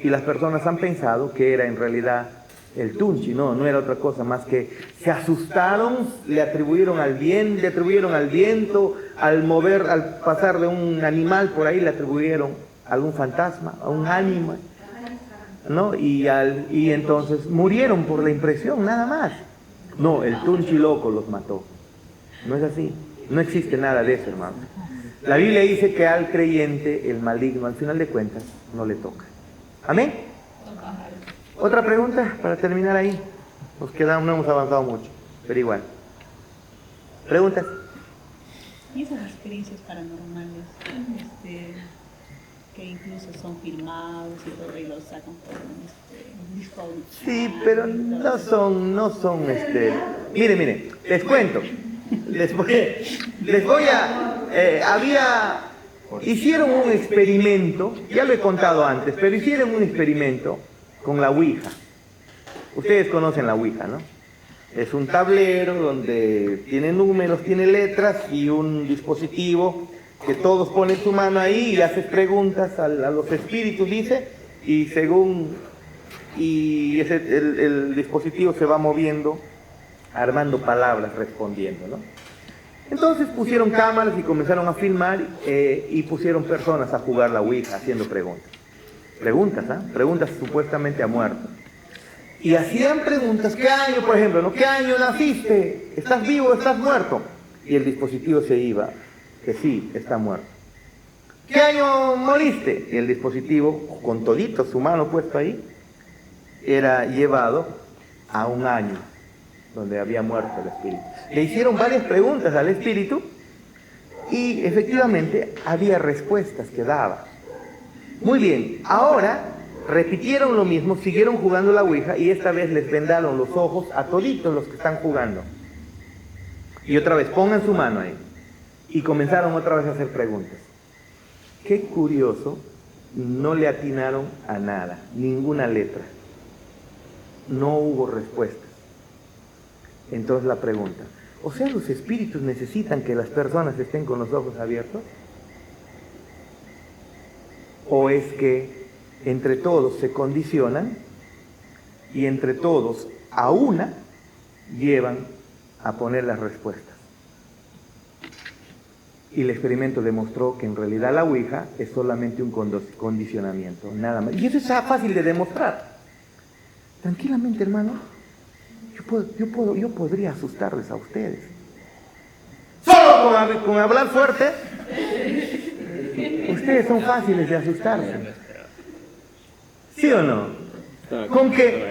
Y las personas han pensado que era en realidad el tunchi, no era otra cosa más que se asustaron, le atribuyeron al viento, al pasar de un animal por ahí le atribuyeron a algún fantasma, a un ánima, ¿no? Y entonces murieron por la impresión, nada más. No, el tunchi loco los mató. No es así, no existe nada de eso, hermano. La Biblia dice que al creyente, el maligno, al final de cuentas, no le toca. ¿Amén? ¿Otra pregunta para terminar ahí? No hemos avanzado mucho, pero igual. ¿Preguntas? ¿Y esas experiencias paranormales que incluso son filmados y todo, y los sacan por un disco? Sí, pero no son, Mire, les cuento. Hicieron un experimento, ya lo he contado antes, pero hicieron un experimento con la Ouija. Ustedes conocen la Ouija, ¿no? Es un tablero donde tiene números, tiene letras y un dispositivo que todos ponen su mano ahí y haces preguntas a los espíritus, dice, y el dispositivo se va moviendo, armando palabras, respondiendo, ¿no? Entonces pusieron cámaras y comenzaron a filmar, y pusieron personas a jugar la Ouija haciendo preguntas. Preguntas supuestamente a muertos. Y hacían preguntas: ¿qué año, por ejemplo, ¿no? ¿Qué año naciste? ¿Estás vivo o estás muerto? Y el dispositivo se iba, que sí, está muerto. ¿Qué año moriste? Y el dispositivo, con todito su mano puesto ahí, era llevado a un año donde había muerto el espíritu. Le hicieron varias preguntas al espíritu y efectivamente había respuestas que daba. Muy bien, ahora repitieron lo mismo, siguieron jugando la Ouija, y esta vez les vendaron los ojos a toditos los que están jugando. Y otra vez, pongan su mano ahí. Y comenzaron otra vez a hacer preguntas. Qué curioso, no le atinaron a nada, ninguna letra. No hubo respuestas. Entonces la pregunta: o sea, ¿los espíritus necesitan que las personas estén con los ojos abiertos? ¿O es que entre todos se condicionan y entre todos a una llevan a poner las respuestas? Y el experimento demostró que en realidad la Ouija es solamente un condicionamiento, nada más. Y eso es fácil de demostrar. Tranquilamente, hermano, yo podría asustarles a ustedes. Solo con hablar fuerte, ustedes son fáciles de asustarse. ¿Sí o no? ¿Con qué?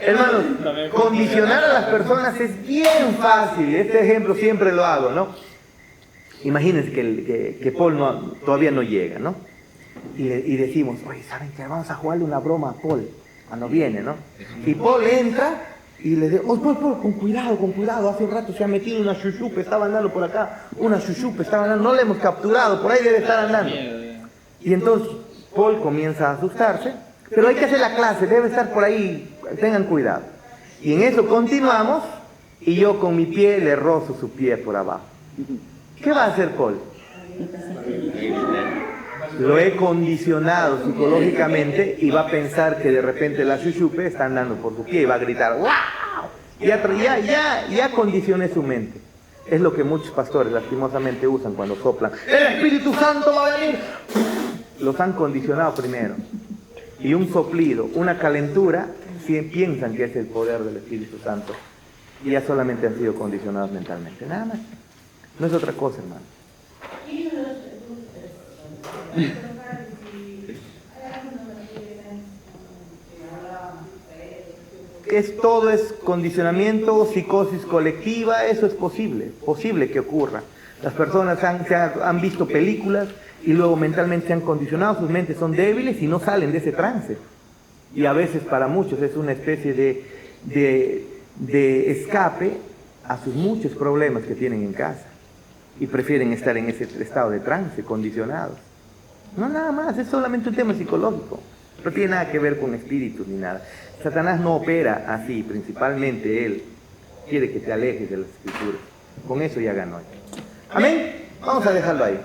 Hermanos, condicionar a las personas es bien fácil. Este ejemplo siempre lo hago, ¿no? Imagínense que Paul todavía no llega, ¿no? Y decimos: oye, ¿saben qué? Vamos a jugarle una broma a Paul cuando viene, ¿no? Y Paul entra y le dice: Paul, con cuidado, hace un rato se ha metido una chuchupe, estaba andando por acá, no la hemos capturado, por ahí debe estar andando. Y entonces Paul comienza a asustarse, pero hay que hacer la clase, debe estar por ahí, tengan cuidado. Y en eso continuamos, y yo con mi pie le rozo su pie por abajo. ¿Qué va a hacer Paul? Lo he condicionado psicológicamente y va a pensar que de repente la chuchupe está andando por su pie y va a gritar ¡wow! Ya condicioné su mente. Es lo que muchos pastores lastimosamente usan cuando soplan: ¡el Espíritu Santo va a venir! Los han condicionado primero. Y un soplido, una calentura, piensan que es el poder del Espíritu Santo. Y ya solamente han sido condicionados mentalmente. Nada más. No es otra cosa, hermano. todo es condicionamiento, psicosis colectiva, eso es posible que ocurra. Las personas han visto películas y luego mentalmente se han condicionado, sus mentes son débiles y no salen de ese trance. Y a veces para muchos es una especie de escape a sus muchos problemas que tienen en casa. Y prefieren estar en ese estado de trance, condicionados. No nada más, es solamente un tema psicológico. No tiene nada que ver con espíritus ni nada. Satanás no opera así, principalmente él quiere que te alejes de las escrituras. Con eso ya ganó. Amén. Vamos a dejarlo ahí.